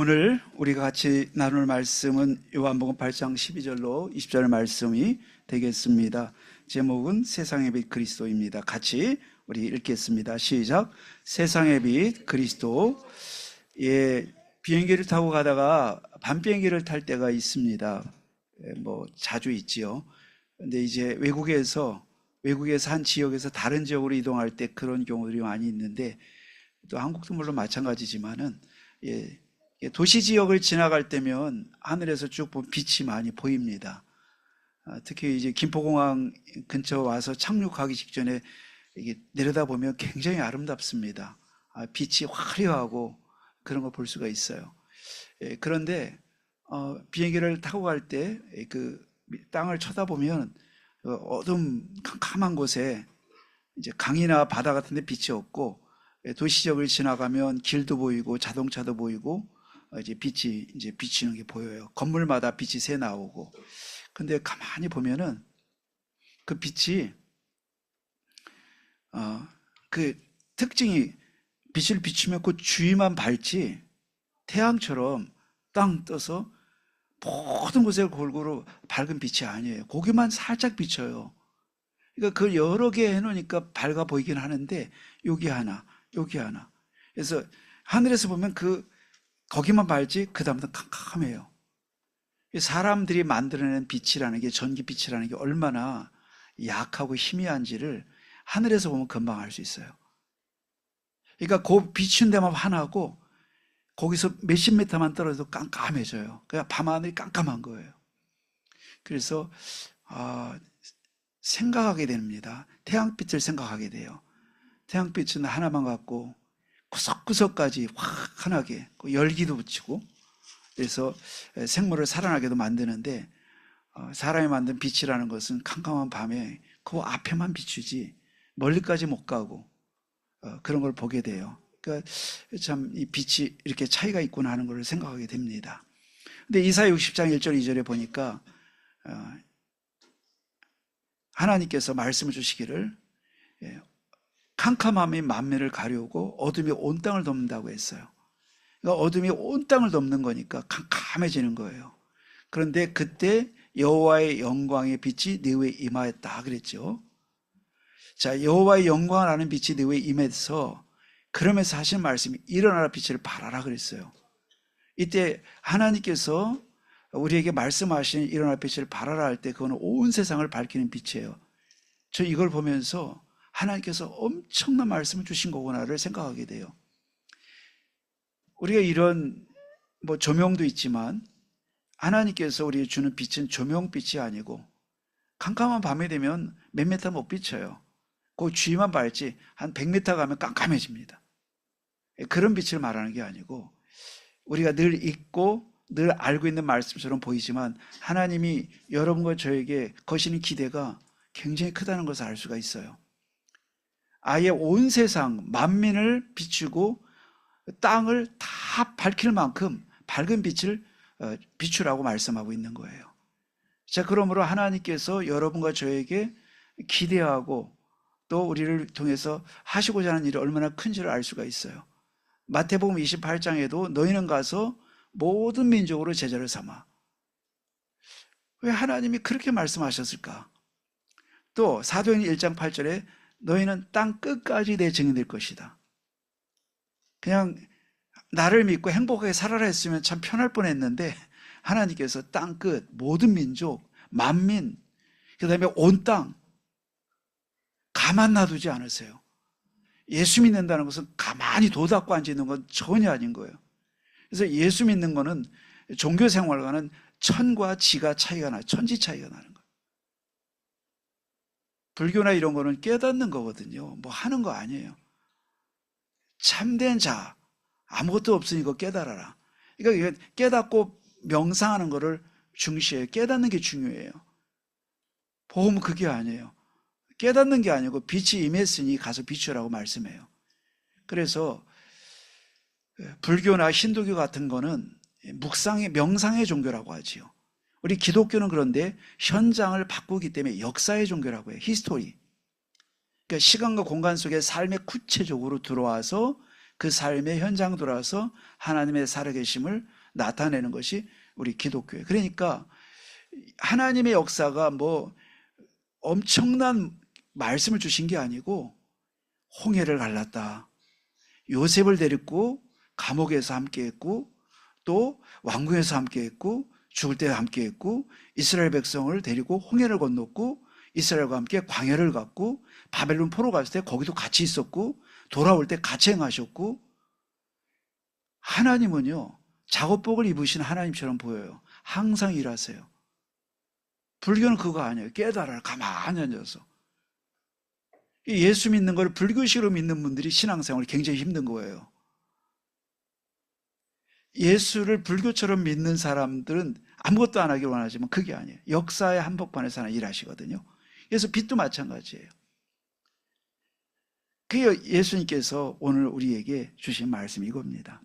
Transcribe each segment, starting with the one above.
오늘 우리가 같이 나눌 말씀은 요한복음 8장 12절로 20절 말씀이 되겠습니다. 제목은 세상의 빛 그리스도입니다. 같이 우리 읽겠습니다. 시작. 세상의 빛 그리스도. 비행기를 타고 가다가 밤 비행기를 탈 때가 있습니다. 자주 있지요. 근데 이제 외국에서 한 지역에서 다른 지역으로 이동할 때 그런 경우들이 많이 있는데, 또 한국도 물론 마찬가지지만은 도시 지역을 지나갈 때면 하늘에서 쭉 보면 빛이 많이 보입니다. 특히 이제 김포공항 근처 와서 착륙하기 직전에 이게 내려다보면 굉장히 아름답습니다. 빛이 화려하고 그런 걸 볼 수가 있어요. 그런데 비행기를 타고 갈 때 그 땅을 쳐다보면 어둠 캄캄한 곳에 이제 강이나 바다 같은 데 빛이 없고, 도시 지역을 지나가면 길도 보이고 자동차도 보이고 이제 빛이 이제 비치는 게 보여요. 건물마다 빛이 새 나오고. 근데 가만히 보면은 그 빛이 그 특징이, 빛을 비추면 그 주위만 밝지 태양처럼 땅 떠서 모든 곳에 골고루 밝은 빛이 아니에요. 거기만 살짝 비쳐요. 그러니까 그걸 여러 개 해놓으니까 밝아 보이긴 하는데 여기 하나 여기 하나. 그래서 하늘에서 보면 거기만 밝지 그 다음부터 캄캄해요. 사람들이 만들어낸 빛이라는 게, 전기빛이라는 게 얼마나 약하고 희미한지를 하늘에서 보면 금방 알 수 있어요. 그러니까 그 비춘 데만 하나고 거기서 몇십 미터만 떨어져도 깜깜해져요. 그냥 밤하늘이 깜깜한 거예요. 그래서 생각하게 됩니다. 태양빛을 생각하게 돼요. 태양빛은 하나만 갖고 구석구석까지 환하게 열기도 붙이고, 그래서 생물을 살아나게도 만드는데, 사람이 만든 빛이라는 것은 캄캄한 밤에 그 앞에만 비추지 멀리까지 못 가고 그런 걸 보게 돼요. 그러니까 참 이 빛이 이렇게 차이가 있구나 하는 걸 생각하게 됩니다. 근데 이사야 60장 1절 2절에 보니까 하나님께서 말씀을 주시기를 캄캄함이 만민을 가려우고 어둠이 온 땅을 덮는다고 했어요. 그러니까 어둠이 온 땅을 덮는 거니까 캄캄해지는 거예요. 그런데 그때 여호와의 영광의 빛이 네 위에 임하였다 그랬죠. 자, 여호와의 영광을 아는 빛이 네 위에 임해서, 그러면서 하신 말씀이 일어나라 빛을 발하라 그랬어요. 이때 하나님께서 우리에게 말씀하신 일어나라 빛을 발하라 할 때 그거는 온 세상을 밝히는 빛이에요. 저 이걸 보면서 하나님께서 엄청난 말씀을 주신 거구나를 생각하게 돼요. 우리가 이런 조명도 있지만 하나님께서 우리에게 주는 빛은 조명빛이 아니고, 캄캄한 밤이 되면 몇 미터 못 비쳐요. 그 주위만 밝지 한 100m 가면 깜깜해집니다. 그런 빛을 말하는 게 아니고, 우리가 늘 읽고 늘 알고 있는 말씀처럼 보이지만 하나님이 여러분과 저에게 거시는 기대가 굉장히 크다는 것을 알 수가 있어요. 아예 온 세상 만민을 비추고 땅을 다 밝힐 만큼 밝은 빛을 비추라고 말씀하고 있는 거예요. 자, 그러므로 하나님께서 여러분과 저에게 기대하고 또 우리를 통해서 하시고자 하는 일이 얼마나 큰지를 알 수가 있어요. 마태복음 28장에도 너희는 가서 모든 민족으로 제자를 삼아. 왜 하나님이 그렇게 말씀하셨을까? 또 사도행전 1장 8절에 너희는 땅 끝까지 내 증인 될 것이다. 그냥 나를 믿고 행복하게 살아라 했으면 참 편할 뻔했는데, 하나님께서 땅 끝, 모든 민족, 만민, 그 다음에 온 땅 가만 놔두지 않으세요. 예수 믿는다는 것은 가만히 도 닦고 앉아있는 건 전혀 아닌 거예요. 그래서 예수 믿는 거는 종교 생활과는 천과 지가 차이가 나요. 천지 차이가 나는 거예요. 불교나 이런 거는 깨닫는 거거든요. 하는 거 아니에요. 참된 자, 아무것도 없으니 거 깨달아라. 그러니까 깨닫고 명상하는 거를 중시해요. 깨닫는 게 중요해요. 보험은 그게 아니에요. 깨닫는 게 아니고 빛이 임했으니 가서 비추라고 말씀해요. 그래서 불교나 힌두교 같은 거는 명상의 종교라고 하지요. 우리 기독교는 그런데 현장을 바꾸기 때문에 역사의 종교라고 해요. 히스토리. 그러니까 시간과 공간 속에 삶에 구체적으로 들어와서 그 삶의 현장 돌아서 하나님의 살아계심을 나타내는 것이 우리 기독교예요. 그러니까 하나님의 역사가 뭐 엄청난 말씀을 주신 게 아니고 홍해를 갈랐다, 요셉을 데리고 감옥에서 함께했고 또 왕궁에서 함께했고 죽을 때 함께했고 이스라엘 백성을 데리고 홍해를 건넜고 이스라엘과 함께 광야를 갔고 바벨론 포로 갔을 때 거기도 같이 있었고 돌아올 때 같이 행하셨고, 하나님은요 작업복을 입으신 하나님처럼 보여요. 항상 일하세요. 불교는 그거 아니에요. 깨달아라 가만히 앉아서. 예수 믿는 걸 불교식으로 믿는 분들이 신앙생활이 굉장히 힘든 거예요. 예수를 불교처럼 믿는 사람들은 아무것도 안 하길 원하지만 그게 아니에요. 역사의 한복판에서 하나 일하시거든요. 그래서 빛도 마찬가지예요. 그 예수님께서 오늘 우리에게 주신 말씀이 이겁니다.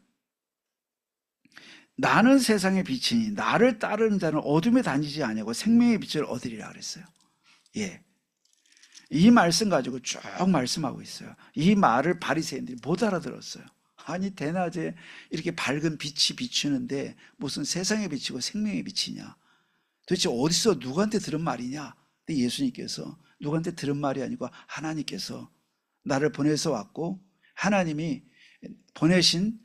나는 세상의 빛이니 나를 따르는 자는 어둠에 다니지 아니하고 생명의 빛을 얻으리라 그랬어요. 예. 이 말씀 가지고 쭉 말씀하고 있어요. 이 말을 바리새인들이 못 알아들었어요. 아니 대낮에 이렇게 밝은 빛이 비추는데 무슨 세상의 빛이고 생명의 빛이냐, 도대체 어디서 누구한테 들은 말이냐. 근데 예수님께서 누구한테 들은 말이 아니고 하나님께서 나를 보내서 왔고 하나님이 보내신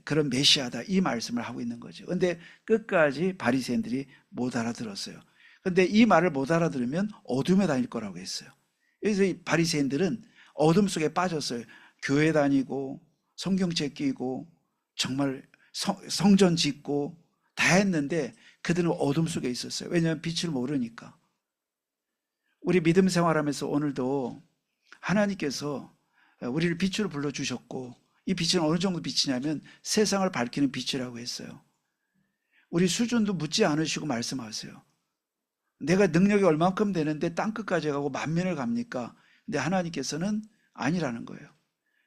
그런 메시아다, 이 말씀을 하고 있는 거죠. 근데 끝까지 바리새인들이 못 알아들었어요. 근데 이 말을 못 알아들으면 어둠에 다닐 거라고 했어요. 그래서 이 바리새인들은 어둠 속에 빠졌어요. 교회 다니고 성경책 끼고 정말 성전 짓고 다 했는데 그들은 어둠 속에 있었어요. 왜냐하면 빛을 모르니까. 우리 믿음 생활하면서 오늘도 하나님께서 우리를 빛으로 불러주셨고, 이 빛은 어느 정도 빛이냐면 세상을 밝히는 빛이라고 했어요. 우리 수준도 묻지 않으시고 말씀하세요. 내가 능력이 얼만큼 되는데 땅끝까지 가고 만면을 갑니까? 근데 하나님께서는 아니라는 거예요.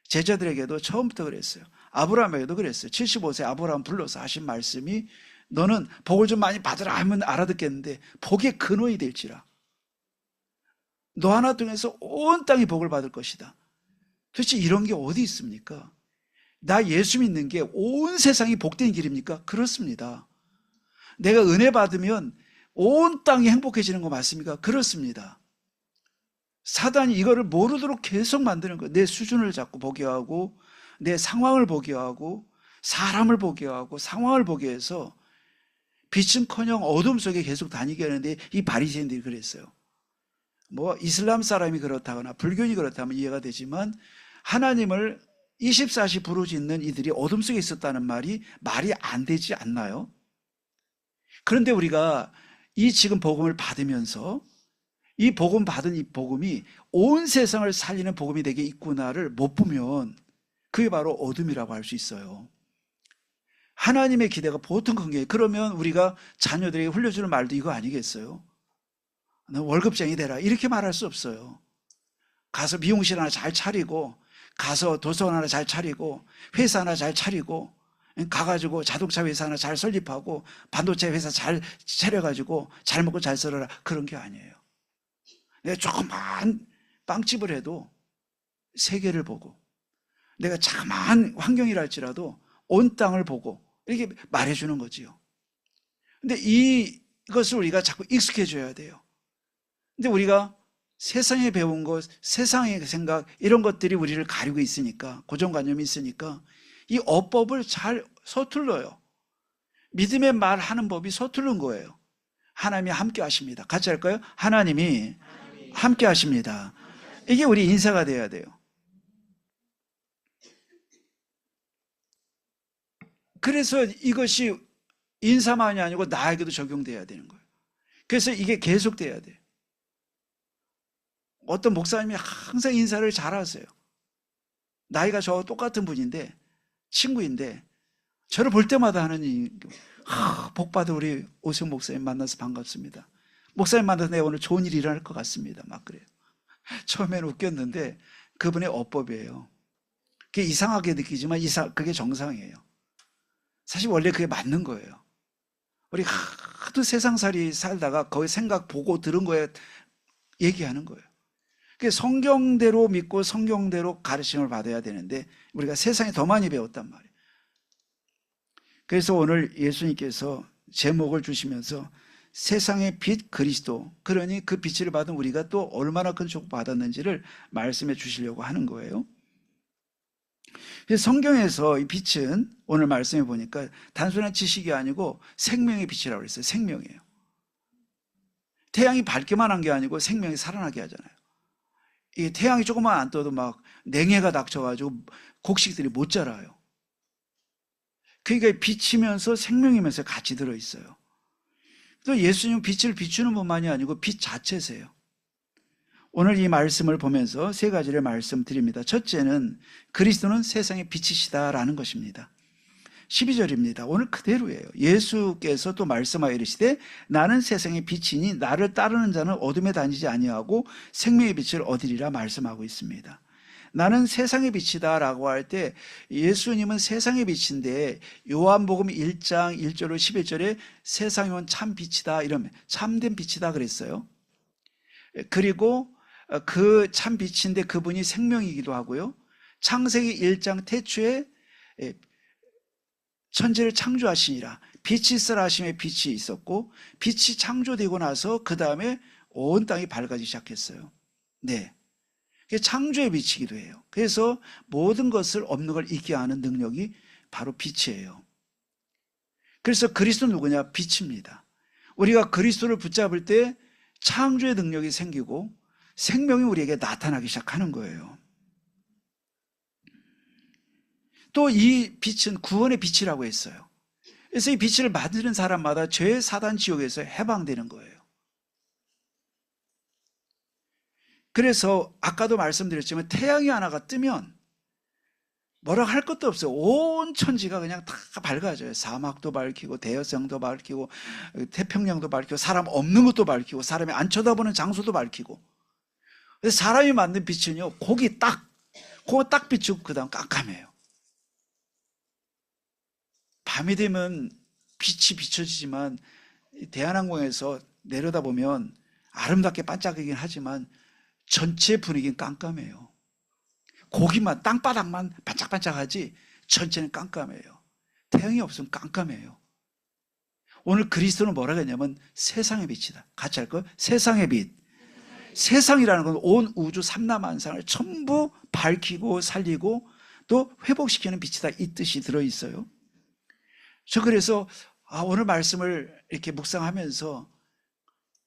제자들에게도 처음부터 그랬어요. 아브라함에게도 그랬어요. 75세 아브라함 불러서 하신 말씀이 너는 복을 좀 많이 받으라 하면 알아듣겠는데 복의 근원이 될지라. 너 하나 통해서 온 땅이 복을 받을 것이다. 도대체 이런 게 어디 있습니까? 나 예수 믿는 게 온 세상이 복된 길입니까? 그렇습니다. 내가 은혜 받으면 온 땅이 행복해지는 거 맞습니까? 그렇습니다. 사단이 이거를 모르도록 계속 만드는 거예요. 내 수준을 자꾸 보게 하고 내 상황을 보게 하고 사람을 보게 하고 상황을 보게 해서 빛은커녕 어둠 속에 계속 다니게 하는데, 이 바리새인들이 그랬어요. 뭐 이슬람 사람이 그렇다거나 불교인이 그렇다면 이해가 되지만 하나님을 24시 부르짖는 이들이 어둠 속에 있었다는 말이 안 되지 않나요? 그런데 우리가 이 지금 복음을 받으면서 이 복음 받은 이 복음이 온 세상을 살리는 복음이 되게 있구나를 못 보면 그게 바로 어둠이라고 할 수 있어요. 하나님의 기대가 보통 큰 게, 그러면 우리가 자녀들에게 흘려주는 말도 이거 아니겠어요? 너 월급쟁이 되라 이렇게 말할 수 없어요. 가서 미용실 하나 잘 차리고, 가서 도서관 하나 잘 차리고, 회사 하나 잘 차리고, 가가지고 자동차 회사 하나 잘 설립하고, 반도체 회사 잘 차려가지고 잘 먹고 잘 살아라, 그런 게 아니에요. 내가 조그만 빵집을 해도 세계를 보고, 내가 자그마한 환경이랄지라도 온 땅을 보고 이렇게 말해주는 거지요. 근데 이것을 우리가 자꾸 익숙해져야 돼요. 근데 우리가 세상에 배운 것, 세상의 생각, 이런 것들이 우리를 가리고 있으니까, 고정관념이 있으니까 이 어법을 잘 서툴러요. 믿음의 말하는 법이 서투른 거예요. 하나님이 함께 하십니다. 같이 할까요? 하나님이 함께 하십니다. 이게 우리 인사가 돼야 돼요. 그래서 이것이 인사만이 아니고 나에게도 적용돼야 되는 거예요. 그래서 이게 계속돼야 돼요. 어떤 목사님이 항상 인사를 잘하세요. 나이가 저와 똑같은 분인데, 친구인데, 저를 볼 때마다 하는 복받은 우리 오승 목사님 만나서 반갑습니다. 목사님 만나서 내가 오늘 좋은 일이 일어날 것 같습니다. 막 그래요. 처음에는 웃겼는데 그분의 어법이에요. 그게 이상하게 느끼지만 그게 정상이에요. 사실 원래 그게 맞는 거예요. 우리 하도 세상살이 살다가 거기 생각 보고 들은 거에 얘기하는 거예요. 성경대로 믿고 성경대로 가르침을 받아야 되는데 우리가 세상에 더 많이 배웠단 말이에요. 그래서 오늘 예수님께서 제목을 주시면서 세상의 빛 그리스도, 그러니 그 빛을 받은 우리가 또 얼마나 큰 축복 받았는지를 말씀해 주시려고 하는 거예요. 성경에서 이 빛은 오늘 말씀해 보니까 단순한 지식이 아니고 생명의 빛이라고 했어요. 생명이에요. 태양이 밝기만 한 게 아니고 생명이 살아나게 하잖아요. 이 태양이 조금만 안 떠도 막 냉해가 닥쳐가지고 곡식들이 못 자라요. 그러니까 빛이면서 생명이면서 같이 들어있어요. 또 예수님은 빛을 비추는 분만이 아니고 빛 자체세요. 오늘 이 말씀을 보면서 세 가지를 말씀드립니다. 첫째는 그리스도는 세상의 빛이시다라는 것입니다. 12절입니다. 오늘 그대로예요. 예수께서 또 말씀하여 이르시되 나는 세상의 빛이니 나를 따르는 자는 어둠에 다니지 아니하고 생명의 빛을 얻으리라 말씀하고 있습니다. 나는 세상의 빛이다 라고 할 때 예수님은 세상의 빛인데 요한복음 1장 1절로 11절에 세상이면 참 빛이다 이러면 참된 빛이다 그랬어요. 그리고 그 참 빛인데 그분이 생명이기도 하고요. 창세기 1장 태초에 천지를 창조하시니라 빛이 있으라 하심에 빛이 있었고 빛이 창조되고 나서 그 다음에 온 땅이 밝아지기 시작했어요. 네, 창조의 빛이기도 해요. 그래서 모든 것을 없는 걸 있게 하는 능력이 바로 빛이에요. 그래서 그리스도는 누구냐? 빛입니다. 우리가 그리스도를 붙잡을 때 창조의 능력이 생기고 생명이 우리에게 나타나기 시작하는 거예요. 또 이 빛은 구원의 빛이라고 했어요. 그래서 이 빛을 맞는 사람마다 죄, 사단, 지옥에서 해방되는 거예요. 그래서 아까도 말씀드렸지만 태양이 하나가 뜨면 뭐라고 할 것도 없어요. 온 천지가 그냥 다 밝아져요. 사막도 밝히고 대여성도 밝히고 태평양도 밝히고 사람 없는 것도 밝히고 사람이 안 쳐다보는 장소도 밝히고. 그래서 사람이 만든 빛은요, 그거 딱 비추고 그 다음 깜깜해요. 밤이 되면 빛이 비춰지지만 대한항공에서 내려다보면 아름답게 반짝이긴 하지만 전체 분위기는 깜깜해요. 고기만 땅바닥만 반짝반짝하지 전체는 깜깜해요. 태양이 없으면 깜깜해요. 오늘 그리스도는 뭐라고 했냐면 세상의 빛이다. 같이 할 거예요. 세상의 빛. 세상이라는 건 온 우주 삼라만상을 전부 밝히고 살리고 또 회복시키는 빛이다. 이 뜻이 들어있어요. 저 그래서 오늘 말씀을 이렇게 묵상하면서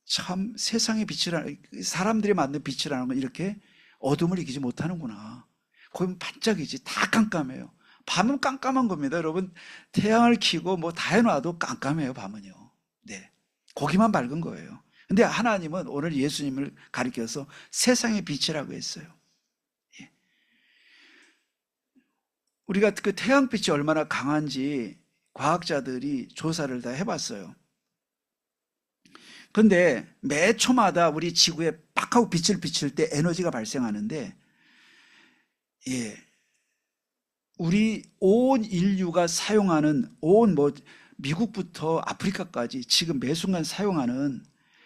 참 세상의 빛이라는, 사람들이 만든 빛이라는 건 이렇게 어둠을 이기지 못하는구나. 거기는 반짝이지. 다 깜깜해요. 밤은 깜깜한 겁니다. 여러분, 태양을 켜고 뭐 다 해놔도 깜깜해요, 밤은요. 네, 거기만 밝은 거예요. 근데 하나님은 오늘 예수님을 가리켜서 세상의 빛이라고 했어요. 예. 우리가 그 태양빛이 얼마나 강한지 과학자들이 조사를 다 해봤어요. 근데 매 초마다 우리 지구에 빡 하고 빛을 비칠 때 에너지가 발생하는데, 우리 온 인류가 사용하는 미국부터 아프리카까지 지금 매 순간 사용하는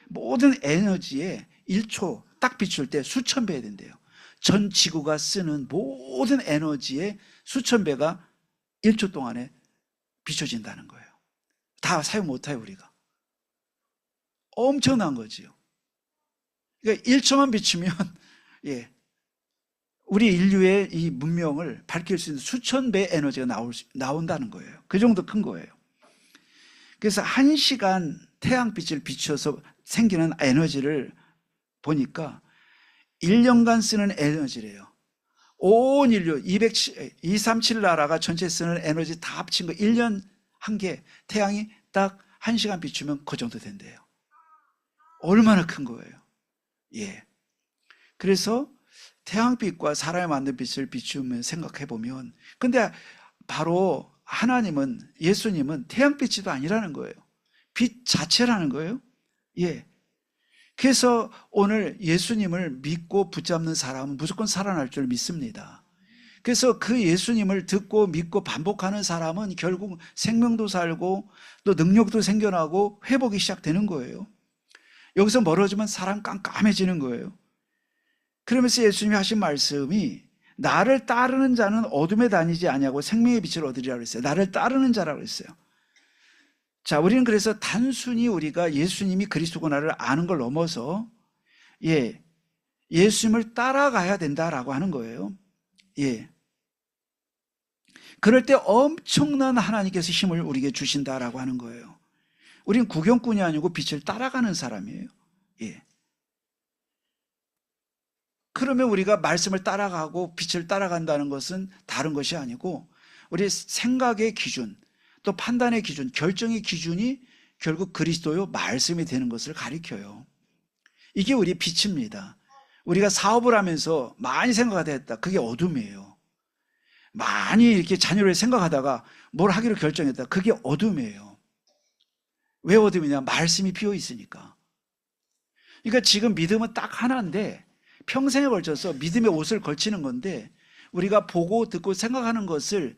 모든 에너지에 1초 딱 비출 때 수천 배 된대요. 전 지구가 쓰는 모든 에너지의 수천 배가 1초 동안에 비춰진다는 거예요. 다 사용 못해요, 우리가. 엄청난 거지요. 그러니까 1초만 비추면, 우리 인류의 이 문명을 밝힐 수 있는 수천 배 에너지가 나온다는 거예요. 그 정도 큰 거예요. 그래서 1시간 태양빛을 비춰서 생기는 에너지를 보니까 1년간 쓰는 에너지래요. 온 인류 237 나라가 전체 쓰는 에너지 다 합친 거 1년 한 개, 태양이 딱 1시간 비추면 그 정도 된대요. 얼마나 큰 거예요. 그래서 태양빛과 사람이 만든 빛을 비추면 생각해 보면, 근데 바로 하나님은, 예수님은 태양빛이도 아니라는 거예요. 빛 자체라는 거예요. 그래서 오늘 예수님을 믿고 붙잡는 사람은 무조건 살아날 줄 믿습니다. 그래서 그 예수님을 듣고 믿고 반복하는 사람은 결국 생명도 살고 또 능력도 생겨나고 회복이 시작되는 거예요. 여기서 멀어지면 사람 깜깜해지는 거예요. 그러면서 예수님이 하신 말씀이 나를 따르는 자는 어둠에 다니지 아니하고 생명의 빛을 얻으리라 그랬어요. 나를 따르는 자라고 했어요. 자, 우리는 그래서 단순히 우리가 예수님이 그리스도구나를 아는 걸 넘어서 예수님을 따라가야 된다라고 하는 거예요. 그럴 때 엄청난 하나님께서 힘을 우리에게 주신다라고 하는 거예요. 우리는 구경꾼이 아니고 빛을 따라가는 사람이에요. 그러면 우리가 말씀을 따라가고 빛을 따라간다는 것은 다른 것이 아니고 우리 생각의 기준, 또 판단의 기준, 결정의 기준이 결국 그리스도요 말씀이 되는 것을 가리켜요. 이게 우리의 빛입니다. 우리가 사업을 하면서 많이 생각하다 했다. 그게 어둠이에요. 많이 이렇게 자녀를 생각하다가 뭘 하기로 결정했다. 그게 어둠이에요. 왜 어둠이냐? 말씀이 비어 있으니까. 그러니까 지금 믿음은 딱 하나인데 평생에 걸쳐서 믿음의 옷을 걸치는 건데 우리가 보고 듣고 생각하는 것을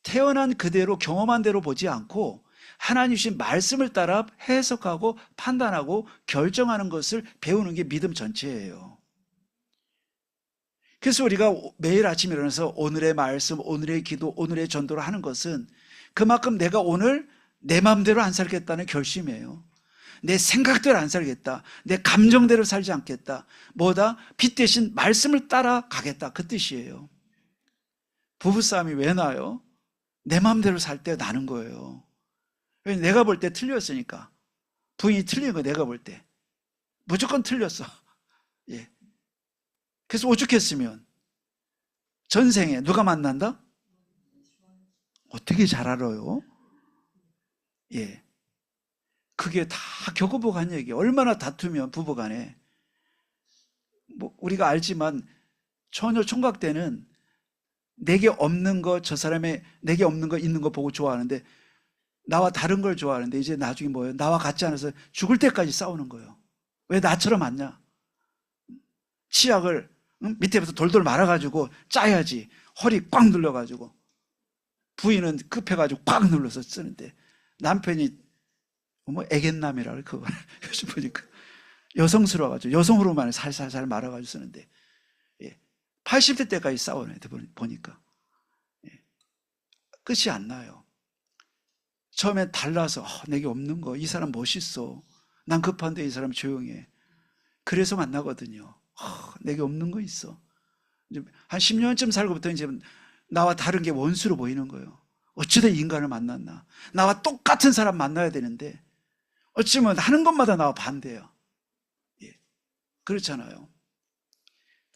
태어난 그대로 경험한 대로 보지 않고 하나님 주신 말씀을 따라 해석하고 판단하고 결정하는 것을 배우는 게 믿음 전체예요. 그래서 우리가 매일 아침 일어나서 오늘의 말씀, 오늘의 기도, 오늘의 전도를 하는 것은 그만큼 내가 오늘 내 마음대로 안 살겠다는 결심이에요. 내 생각대로 안 살겠다. 내 감정대로 살지 않겠다. 뭐다? 빛 대신 말씀을 따라가겠다. 그 뜻이에요. 부부싸움이 왜 나요? 내 마음대로 살 때 나는 거예요. 내가 볼 때 틀렸으니까. 부인이 틀린 거 내가 볼 때. 무조건 틀렸어. 그래서 오죽했으면 전생에 누가 만난다? 어떻게 잘 알아요? 그게 다 겪어보고 얘기. 얼마나 다투면 부부간에. 뭐 우리가 알지만 처녀 총각 때는 내게 없는 거, 저 사람의 내게 없는 거 있는 거 보고 좋아하는데 나와 다른 걸 좋아하는데 이제 나중에 뭐예요? 나와 같지 않아서 죽을 때까지 싸우는 거예요. 왜 나처럼 안냐? 치약을 밑에부터 돌돌 말아가지고 짜야지. 허리 꽉 눌러가지고 부인은 급해가지고 꽉 눌러서 쓰는데 남편이 뭐 애견남이라 그거 요즘 보니까 여성스러워가지고 여성 호르몬을 살살살 말아가지고 쓰는데 80대 때까지 싸우는 애들 보니까 끝이 안 나요. 처음에 달라서 내게 없는 거, 이 사람 멋있어, 난 급한데 이 사람 조용해. 그래서 만나거든요. 내게 없는 거 있어. 한 10년쯤 살고부터 이제 나와 다른 게 원수로 보이는 거예요. 어쩌다 인간을 만났나. 나와 똑같은 사람 만나야 되는데 어쩌면 하는 것마다 나와 반대예요. 그렇잖아요.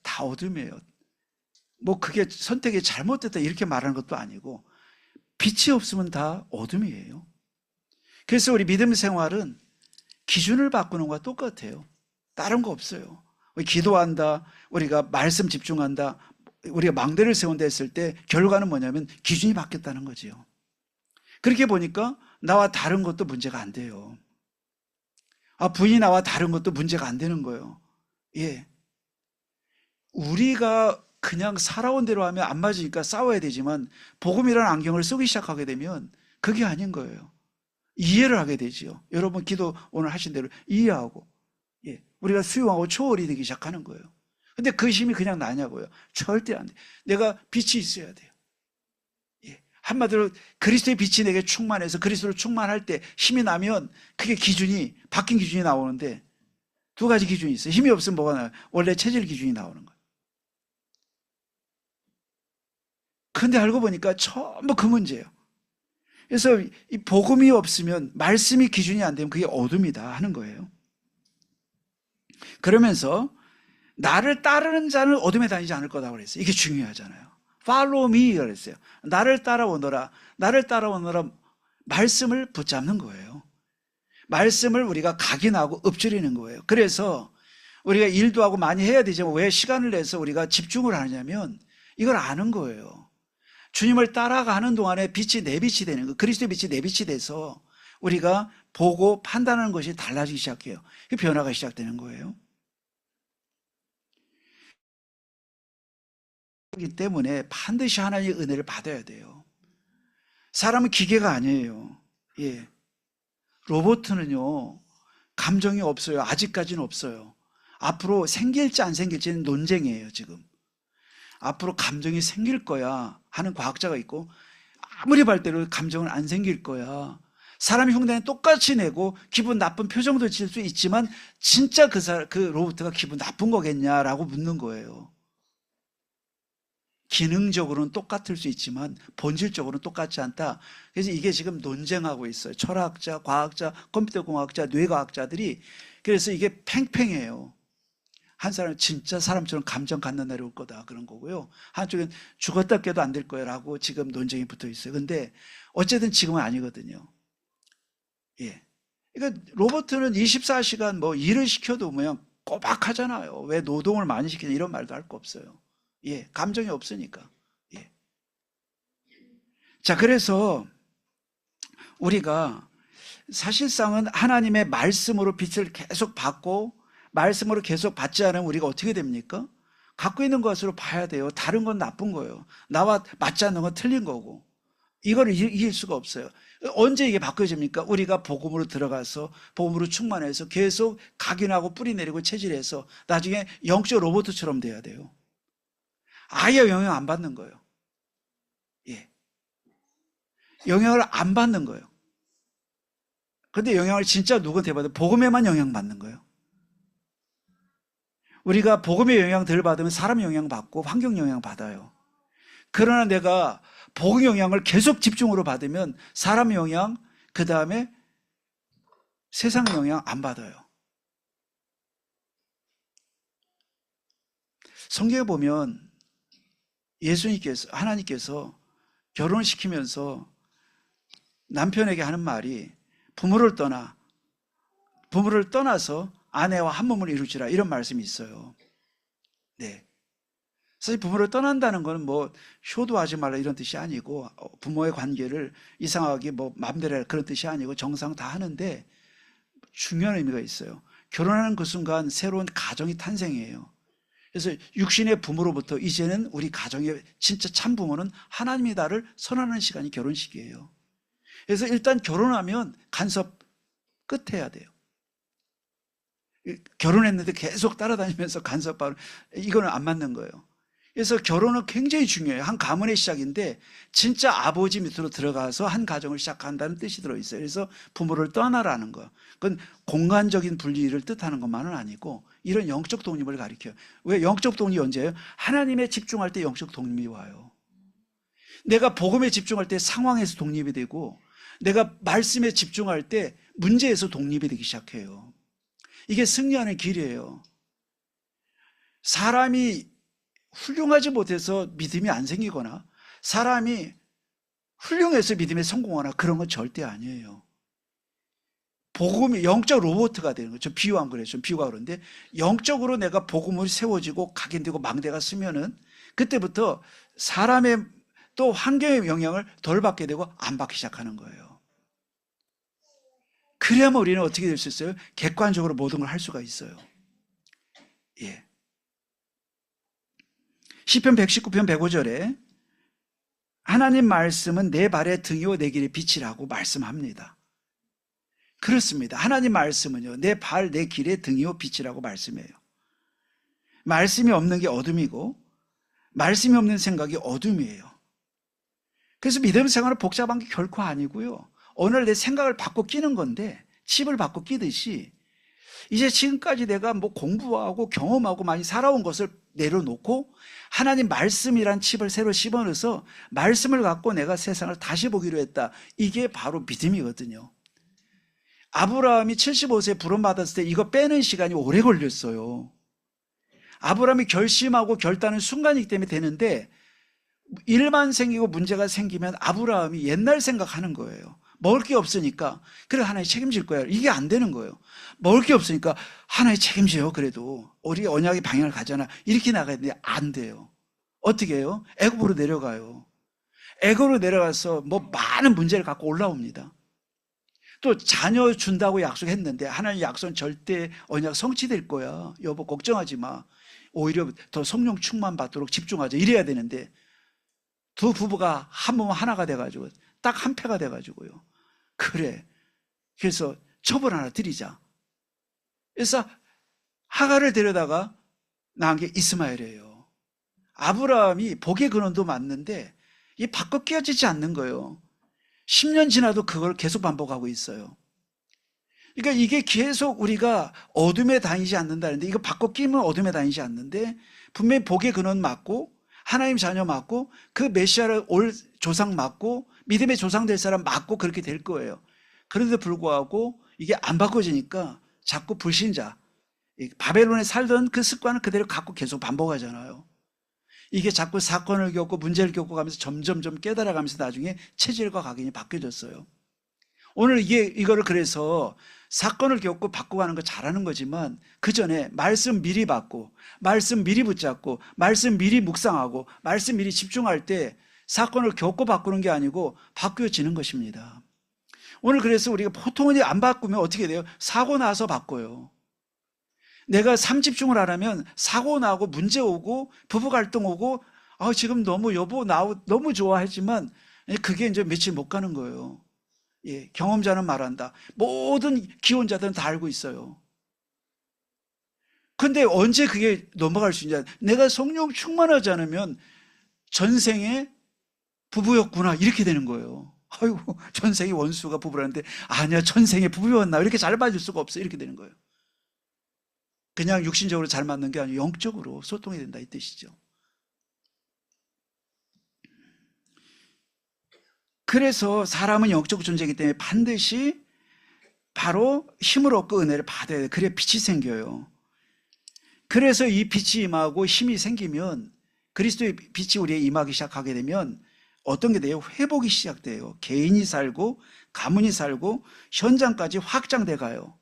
다 어둠이에요. 뭐 그게 선택이 잘못됐다 이렇게 말하는 것도 아니고 빛이 없으면 다 어둠이에요. 그래서 우리 믿음 생활은 기준을 바꾸는 것과 똑같아요. 다른 거 없어요. 기도한다, 우리가 말씀 집중한다, 우리가 망대를 세운다 했을 때 결과는 뭐냐면 기준이 바뀌었다는 거지요. 그렇게 보니까 나와 다른 것도 문제가 안 돼요. 부인이 나와 다른 것도 문제가 안 되는 거예요. 우리가 그냥 살아온 대로 하면 안 맞으니까 싸워야 되지만 복음이라는 안경을 쓰기 시작하게 되면 그게 아닌 거예요. 이해를 하게 되지요. 여러분 기도 오늘 하신 대로 이해하고 우리가 수용하고 초월이 되기 시작하는 거예요. 근데 그 힘이 그냥 나냐고요? 절대 안 돼. 내가 빛이 있어야 돼요. 한마디로 그리스도의 빛이 내게 충만해서 그리스도를 충만할 때 힘이 나면 그게 기준이 바뀐 기준이 나오는데 두 가지 기준이 있어요. 힘이 없으면 뭐가 나요? 원래 체질 기준이 나오는 거예요. 그런데 알고 보니까 전부 그 문제예요. 그래서 이 복음이 없으면 말씀이 기준이 안 되면 그게 어둠이다 하는 거예요. 그러면서 나를 따르는 자는 어둠에 다니지 않을 거다고 그랬어요. 이게 중요하잖아요. Follow me 그랬어요. 나를 따라오너라. 나를 따라오너라. 말씀을 붙잡는 거예요. 말씀을 우리가 각인하고 읊조리는 거예요. 그래서 우리가 일도 하고 많이 해야 되지만 왜 시간을 내서 우리가 집중을 하냐면 이걸 아는 거예요. 주님을 따라가는 동안에 빛이 내 빛이 되는 거예요. 그리스도의 빛이 내 빛이 돼서 우리가 보고 판단하는 것이 달라지기 시작해요. 변화가 시작되는 거예요. 그렇기 때문에 반드시 하나님의 은혜를 받아야 돼요. 사람은 기계가 아니에요. 로봇은요 감정이 없어요. 아직까지는 없어요. 앞으로 생길지 안 생길지는 논쟁이에요, 지금. 앞으로 감정이 생길 거야 하는 과학자가 있고, 아무리 발대로 감정은 안 생길 거야. 사람 흉내는 똑같이 내고 기분 나쁜 표정도 지을 수 있지만 진짜 그 로봇가 기분 나쁜 거겠냐라고 묻는 거예요. 기능적으로는 똑같을 수 있지만 본질적으로는 똑같지 않다. 그래서 이게 지금 논쟁하고 있어요. 철학자, 과학자, 컴퓨터공학자, 뇌과학자들이. 그래서 이게 팽팽해요. 한 사람은 진짜 사람처럼 감정 갖는 날이 올 거다, 그런 거고요. 한쪽엔 죽었다 깨도 안 될 거야 라고 지금 논쟁이 붙어 있어요. 근데 어쨌든 지금은 아니거든요. 예. 그러니까 로봇은 24시간 뭐 일을 시켜도 그냥 꼬박 하잖아요. 왜 노동을 많이 시키냐 이런 말도 할 거 없어요. 예. 감정이 없으니까. 예. 자, 그래서 우리가 사실상은 하나님의 말씀으로 빛을 계속 받고 말씀으로 계속 받지 않으면 우리가 어떻게 됩니까? 갖고 있는 것으로 봐야 돼요. 다른 건 나쁜 거예요. 나와 맞지 않는 건 틀린 거고. 이걸 이길 수가 없어요. 언제 이게 바뀌어집니까? 우리가 복음으로 들어가서 복음으로 충만해서 계속 각인하고 뿌리 내리고 체질해서 나중에 영적 로봇처럼 돼야 돼요. 아예 영향 안 받는 거예요. 예. 영향을 안 받는 거예요. 근데 영향을 진짜 누구한테 받아요? 복음에만 영향받는 거예요. 우리가 복음의 영향 덜 받으면 사람 영향 받고 환경 영향 받아요. 그러나 내가 복음 영향을 계속 집중으로 받으면 사람 영향, 그 다음에 세상 영향 안 받아요. 성경에 보면 예수님께서, 하나님께서 결혼을 시키면서 남편에게 하는 말이 부모를 떠나서 아내와 한 몸을 이루지라, 이런 말씀이 있어요. 네. 사실 부모를 떠난다는 건 뭐 효도하지 말라 이런 뜻이 아니고, 부모의 관계를 이상하게 뭐 마음대로 해라 그런 뜻이 아니고 정상 다 하는데 중요한 의미가 있어요. 결혼하는 그 순간 새로운 가정이 탄생해요. 그래서 육신의 부모로부터 이제는 우리 가정의 진짜 참 부모는 하나님이다를 선언하는 시간이 결혼식이에요. 그래서 일단 결혼하면 간섭 끝해야 돼요. 결혼했는데 계속 따라다니면서 간섭하는, 이거는 안 맞는 거예요. 그래서 결혼은 굉장히 중요해요. 한 가문의 시작인데 진짜 아버지 밑으로 들어가서 한 가정을 시작한다는 뜻이 들어있어요. 그래서 부모를 떠나라는 거, 그건 공간적인 분리를 뜻하는 것만은 아니고 이런 영적 독립을 가리켜요. 왜 영적 독립이 언제예요? 하나님에 집중할 때 영적 독립이 와요. 내가 복음에 집중할 때 상황에서 독립이 되고, 내가 말씀에 집중할 때 문제에서 독립이 되기 시작해요. 이게 승리하는 길이에요. 사람이 훌륭하지 못해서 믿음이 안 생기거나 사람이 훌륭해서 믿음에 성공하나 그런 건 절대 아니에요. 복음이 영적 로봇가 되는 거죠. 비유한 거래요. 좀 비유가 그런데 영적으로 내가 복음을 세워지고 각인되고 망대가 쓰면은 그때부터 사람의 또 환경의 영향을 덜 받게 되고 안 받기 시작하는 거예요. 그래야만 우리는 어떻게 될 수 있어요? 객관적으로 모든 걸 할 수가 있어요. 예. 시편 119편 105절에 하나님 말씀은 내 발의 등이요 내 길의 빛이라고 말씀합니다. 그렇습니다. 하나님 말씀은요, 내 발, 내 길의 등이요 빛이라고 말씀해요. 말씀이 없는 게 어둠이고 말씀이 없는 생각이 어둠이에요. 그래서 믿음 생활은 복잡한 게 결코 아니고요, 오늘 내 생각을 바꿔 끼는 건데, 칩을 바꿔 끼듯이 이제 지금까지 내가 뭐 공부하고 경험하고 많이 살아온 것을 내려놓고 하나님 말씀이란 칩을 새로 씹어넣어서 말씀을 갖고 내가 세상을 다시 보기로 했다. 이게 바로 믿음이거든요. 아브라함이 75세에 부름받았을 때 이거 빼는 시간이 오래 걸렸어요. 아브라함이 결심하고 결단은 순간이기 때문에 되는데, 일만 생기고 문제가 생기면 아브라함이 옛날 생각하는 거예요. 먹을 게 없으니까 그래 하나님 책임질 거야. 이게 안 되는 거예요. 먹을 게 없으니까 하나님 책임져요. 그래도 우리 언약의 방향을 가잖아. 이렇게 나가야 되는데 안 돼요. 어떻게 해요? 애굽으로 내려가요. 애굽으로 내려가서 뭐 많은 문제를 갖고 올라옵니다. 또 자녀 준다고 약속했는데 하나님 약속은 절대 언약 성취될 거야. 여보 걱정하지 마. 오히려 더 성령 충만 받도록 집중하자. 이래야 되는데 두 부부가 한 몸 하나가 돼가지고 딱 한 패가 돼가지고요. 그래. 그래서 첩을 하나 드리자. 그래서 하갈을 데려다가 낳은 게 이스마엘이에요. 아브라함이 복의 근원도 맞는데 이 바꿔 끼워지지 않는 거예요. 10년 지나도 그걸 계속 반복하고 있어요. 그러니까 이게 계속 우리가 어둠에 다니지 않는다는데, 이거 바꿔 끼면 어둠에 다니지 않는데, 분명히 복의 근원 맞고 하나님 자녀 맞고 그 메시아를 올 조상 맞고 믿음의 조상 될 사람 맞고 그렇게 될 거예요. 그런데 불구하고 이게 안 바꿔지니까 자꾸 불신자, 바벨론에 살던 그 습관을 그대로 갖고 계속 반복하잖아요. 이게 자꾸 사건을 겪고 문제를 겪고 가면서 점점점 깨달아가면서 나중에 체질과 각인이 바뀌어졌어요. 오늘 이거를 그래서 사건을 겪고 바꿔가는 거 잘하는 거지만, 그 전에 말씀 미리 받고 말씀 미리 붙잡고 말씀 미리 묵상하고 말씀 미리 집중할 때 사건을 겪고 바꾸는 게 아니고 바뀌어지는 것입니다. 오늘 그래서 우리가 보통은 안 바꾸면 어떻게 돼요? 사고 나서 바꿔요. 내가 삶 집중을 안 하면 사고 나고 문제 오고 부부 갈등 오고, 지금 너무 여보 너무 좋아하지만 그게 이제 며칠 못 가는 거예요. 예, 경험자는 말한다. 모든 기혼자들은 다 알고 있어요. 근데 언제 그게 넘어갈 수 있냐? 내가 성령 충만하지 않으면 전생에 부부였구나 이렇게 되는 거예요. 아이고, 전생에 원수가 부부라는데 아니야, 전생에 부부였나, 이렇게 잘 맞을 수가 없어, 이렇게 되는 거예요. 그냥 육신적으로 잘 맞는 게 아니고 영적으로 소통이 된다, 이 뜻이죠. 그래서 사람은 영적 존재이기 때문에 반드시 바로 힘을 얻고 은혜를 받아야 돼요. 그래야 빛이 생겨요. 그래서 이 빛이 임하고 힘이 생기면, 그리스도의 빛이 우리에 임하기 시작하게 되면 어떤 게 돼요? 회복이 시작돼요. 개인이 살고 가문이 살고 현장까지 확장돼 가요.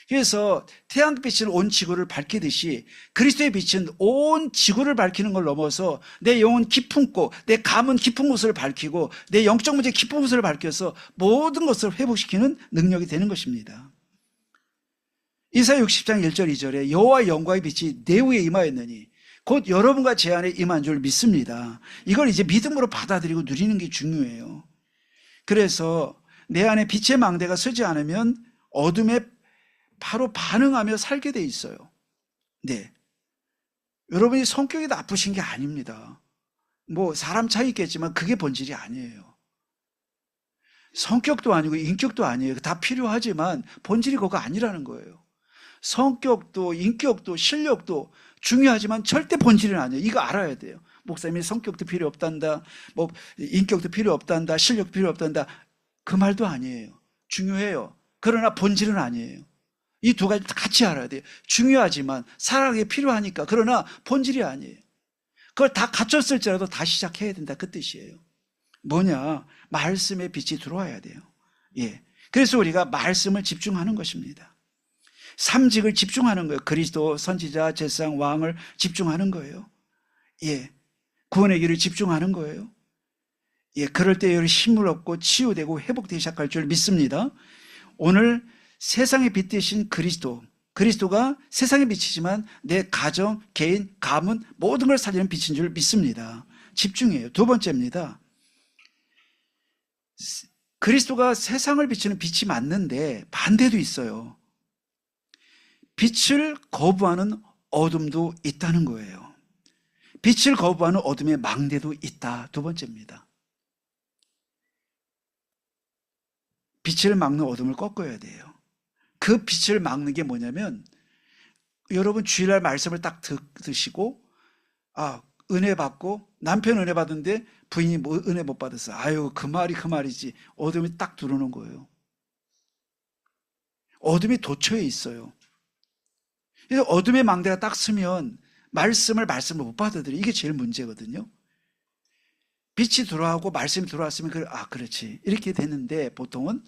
그래서 태양빛은 온 지구를 밝히듯이 그리스도의 빛은 온 지구를 밝히는 걸 넘어서 내 영혼 깊은 곳, 내 가문 깊은 곳을 밝히고 내 영적 문제 깊은 곳을 밝혀서 모든 것을 회복시키는 능력이 되는 것입니다. 이사야 60장 1절 2절에 여호와의 영광의 빛이 내 위에 임하였느니 곧 여러분과 제 안에 임한 줄 믿습니다. 이걸 이제 믿음으로 받아들이고 누리는 게 중요해요. 그래서 내 안에 빛의 망대가 서지 않으면 어둠에 바로 반응하며 살게 돼 있어요. 네, 여러분이 성격이 나쁘신 게 아닙니다. 뭐 사람 차이 있겠지만 그게 본질이 아니에요. 성격도 아니고 인격도 아니에요. 다 필요하지만 본질이 그거 아니라는 거예요. 성격도 인격도 실력도 중요하지만 절대 본질은 아니에요. 이거 알아야 돼요. 목사님이 성격도 필요 없단다, 뭐 인격도 필요 없단다, 실력도 필요 없단다, 그 말도 아니에요. 중요해요. 그러나 본질은 아니에요. 이 두 가지 같이 알아야 돼요. 중요하지만 사랑이 필요하니까. 그러나 본질이 아니에요. 그걸 다 갖췄을지라도 다시 시작해야 된다, 그 뜻이에요. 뭐냐? 말씀의 빛이 들어와야 돼요. 예. 그래서 우리가 말씀을 집중하는 것입니다. 삼직을 집중하는 거예요. 그리스도, 선지자, 제사장, 왕을 집중하는 거예요. 예. 구원의 길을 집중하는 거예요. 예. 그럴 때 힘을 얻고 치유되고 회복되기 시작할 줄 믿습니다. 오늘 세상의 빛 대신 그리스도가 세상의 빛이지만 내 가정, 개인, 가문 모든 걸 살리는 빛인 줄 믿습니다. 집중해요. 두 번째입니다. 그리스도가 세상을 비추는 빛이 맞는데 반대도 있어요. 빛을 거부하는 어둠도 있다는 거예요. 빛을 거부하는 어둠의 망대도 있다. 두 번째입니다. 빛을 막는 어둠을 꺾어야 돼요. 그 빛을 막는 게 뭐냐면, 여러분 주일날 말씀을 딱 드시고 은혜 받고, 남편 은혜 받은데 부인이 은혜 못 받았어. 아유, 그 말이지. 어둠이 딱 들어오는 거예요. 어둠이 도처에 있어요. 그래서 어둠의 망대가 딱 쓰면 말씀을 못 받아들여. 이게 제일 문제거든요. 빛이 들어오고 말씀이 들어왔으면 그렇지, 이렇게 되는데, 보통은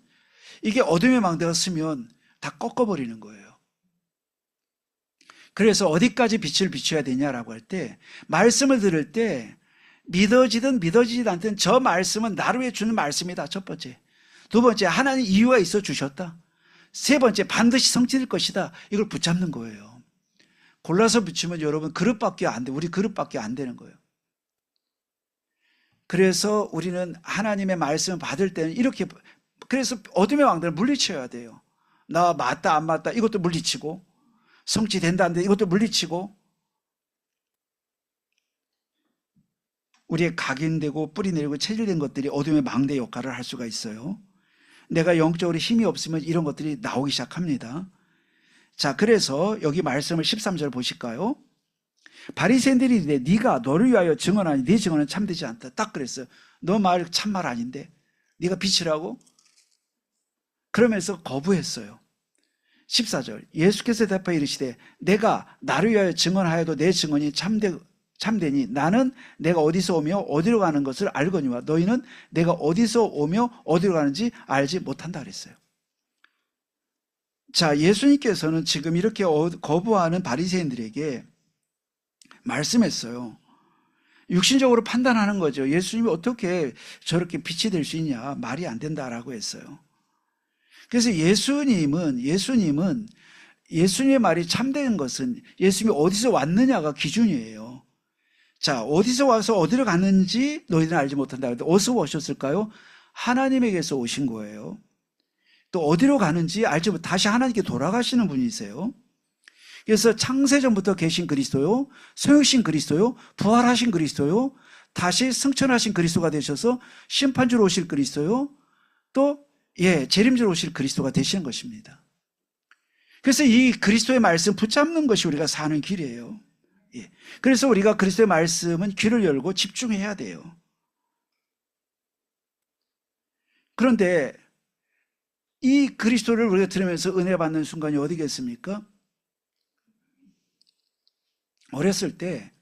이게 어둠의 망대가 쓰면 다 꺾어버리는 거예요. 그래서 어디까지 빛을 비춰야 되냐라고 할 때, 말씀을 들을 때 믿어지든 믿어지지 않든 저 말씀은 나를 위해 주는 말씀이다, 첫 번째. 두 번째, 하나님 이유가 있어 주셨다. 세 번째, 반드시 성취될 것이다. 이걸 붙잡는 거예요. 골라서 비추면 여러분 그릇밖에 안 돼. 우리 그릇밖에 안 되는 거예요. 그래서 우리는 하나님의 말씀을 받을 때는 이렇게, 그래서 어둠의 왕들을 물리쳐야 돼요. 나 맞다 안 맞다 이것도 물리치고, 성취된다 안 돼. 이것도 물리치고 우리의 각인되고 뿌리내리고 체질된 것들이 어둠의 망대 역할을 할 수가 있어요. 내가 영적으로 힘이 없으면 이런 것들이 나오기 시작합니다. 자, 그래서 여기 말씀을 13절 보실까요? 바리새인들이 이르되 네가 너를 위하여 증언하니 네 증언은 참되지 않다. 딱 그랬어요. 너 말 참말 아닌데 네가 빛이라고? 그러면서 거부했어요. 14절 예수께서 대답하여 이르시되 내가 나를 위하여 증언하여도 내 증언이 참되니 나는 내가 어디서 오며 어디로 가는 것을 알거니와 너희는 내가 어디서 오며 어디로 가는지 알지 못한다 그랬어요. 자, 예수님께서는 지금 이렇게 거부하는 바리새인들에게 말씀했어요. 육신적으로 판단하는 거죠. 예수님이 어떻게 저렇게 빛이 될 수 있냐, 말이 안 된다라고 했어요. 그래서 예수님의 말이 참된 것은 예수님이 어디서 왔느냐가 기준이에요. 자, 어디서 와서 어디로 갔는지 너희들은 알지 못한다. 어디서 오셨을까요? 하나님에게서 오신 거예요. 또 어디로 가는지 알지 못, 다시 하나님께 돌아가시는 분이세요. 그래서 창세전부터 계신 그리스도요, 성육신 그리스도요, 부활하신 그리스도요, 다시 승천하신 그리스도가 되셔서 심판주로 오실 그리스도요, 또 재림주로 오실 그리스도가 되시는 것입니다. 그래서 이 그리스도의 말씀 붙잡는 것이 우리가 사는 길이에요. 그래서 우리가 그리스도의 말씀은 귀를 열고 집중해야 돼요. 그런데 이 그리스도를 우리가 들으면서 은혜 받는 순간이 어디겠습니까? 어렸을 때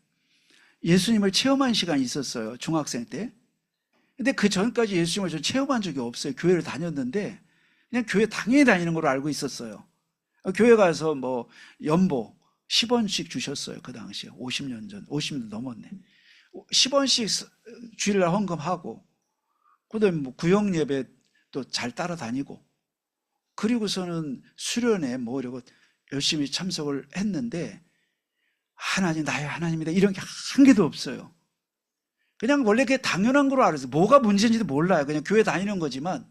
예수님을 체험한 시간이 있었어요. 중학생 때. 근데 그 전까지 예수님을 저 체험한 적이 없어요. 교회를 다녔는데 그냥 교회 당연히 다니는 걸로 알고 있었어요. 교회 가서 뭐 연보 10원씩 주셨어요. 그 당시에 50년 전, 50년 넘었네. 10원씩 주일날 헌금하고 그다음에 뭐 구역 예배 또 잘 따라다니고 그리고서는 수련회 뭐 이러고 열심히 참석을 했는데 하나님 나의 하나님이다 이런 게 한 개도 없어요. 그냥 원래 그게 당연한 걸로 알았어요. 뭐가 문제인지도 몰라요. 그냥 교회 다니는 거지만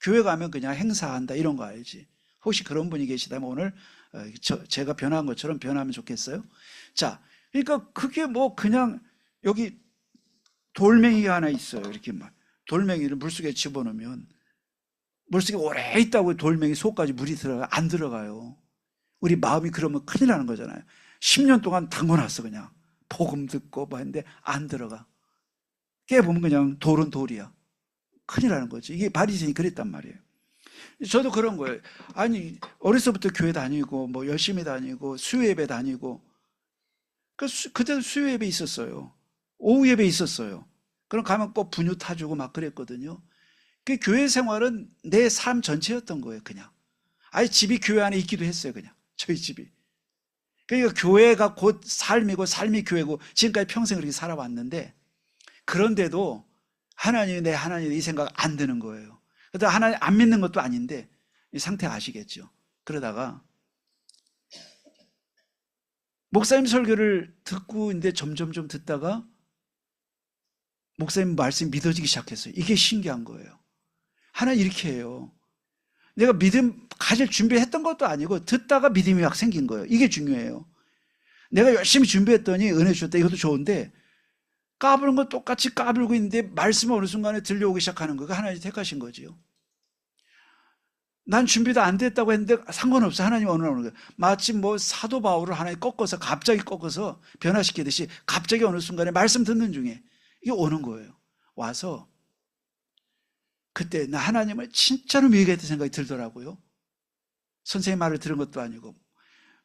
교회 가면 그냥 행사한다 이런 거 알지. 혹시 그런 분이 계시다면 오늘 제가 변한 것처럼 변하면 좋겠어요. 자, 그러니까 그게 뭐 그냥 여기 돌멩이가 하나 있어요. 이렇게 막 돌멩이를 물속에 집어넣으면 물속에 오래 있다고 돌멩이 속까지 물이 안 들어가요. 우리 마음이 그러면 큰일 나는 거잖아요. 10년 동안 담궈놨어 그냥. 복음 듣고 뭐 했는데 안 들어가. 깨보면 그냥 돌은 돌이야. 큰일 나는 거죠. 이게 바리새인이 그랬단 말이에요. 저도 그런 거예요. 아니 어려서부터 교회 다니고 뭐 열심히 다니고 수요 예배 다니고 그때도 수요 예배 있었어요. 오후 예배 있었어요. 그럼 가면 꼭 분유 타주고 막 그랬거든요. 그 교회 생활은 내 삶 전체였던 거예요. 그냥 아예 집이 교회 안에 있기도 했어요. 그냥 저희 집이. 그러니까 교회가 곧 삶이고 삶이 교회고 지금까지 평생 그렇게 살아왔는데 그런데도 하나님이 내 하나님 이 생각 안 드는 거예요. 그래서 하나님 안 믿는 것도 아닌데 이 상태 아시겠죠? 그러다가 목사님 설교를 듣고 있는데 점점 듣다가 목사님 말씀이 믿어지기 시작했어요. 이게 신기한 거예요. 하나님 이렇게 해요. 내가 믿음 가질 준비했던 것도 아니고 듣다가 믿음이 막 생긴 거예요. 이게 중요해요. 내가 열심히 준비했더니 은혜 주셨다. 이것도 좋은데 까부는 거 똑같이 까불고 있는데 말씀이 어느 순간에 들려오기 시작하는 거가 하나님이 택하신 거지요. 난 준비도 안 됐다고 했는데 상관없어. 하나님 어느 날 오는 거예요. 마치 뭐 사도 바울을 하나님 갑자기 꺾어서 변화시키듯이 갑자기 어느 순간에 말씀 듣는 중에 이게 오는 거예요. 와서 그때 나 하나님을 진짜로 믿겠다는 생각이 들더라고요. 선생님 말을 들은 것도 아니고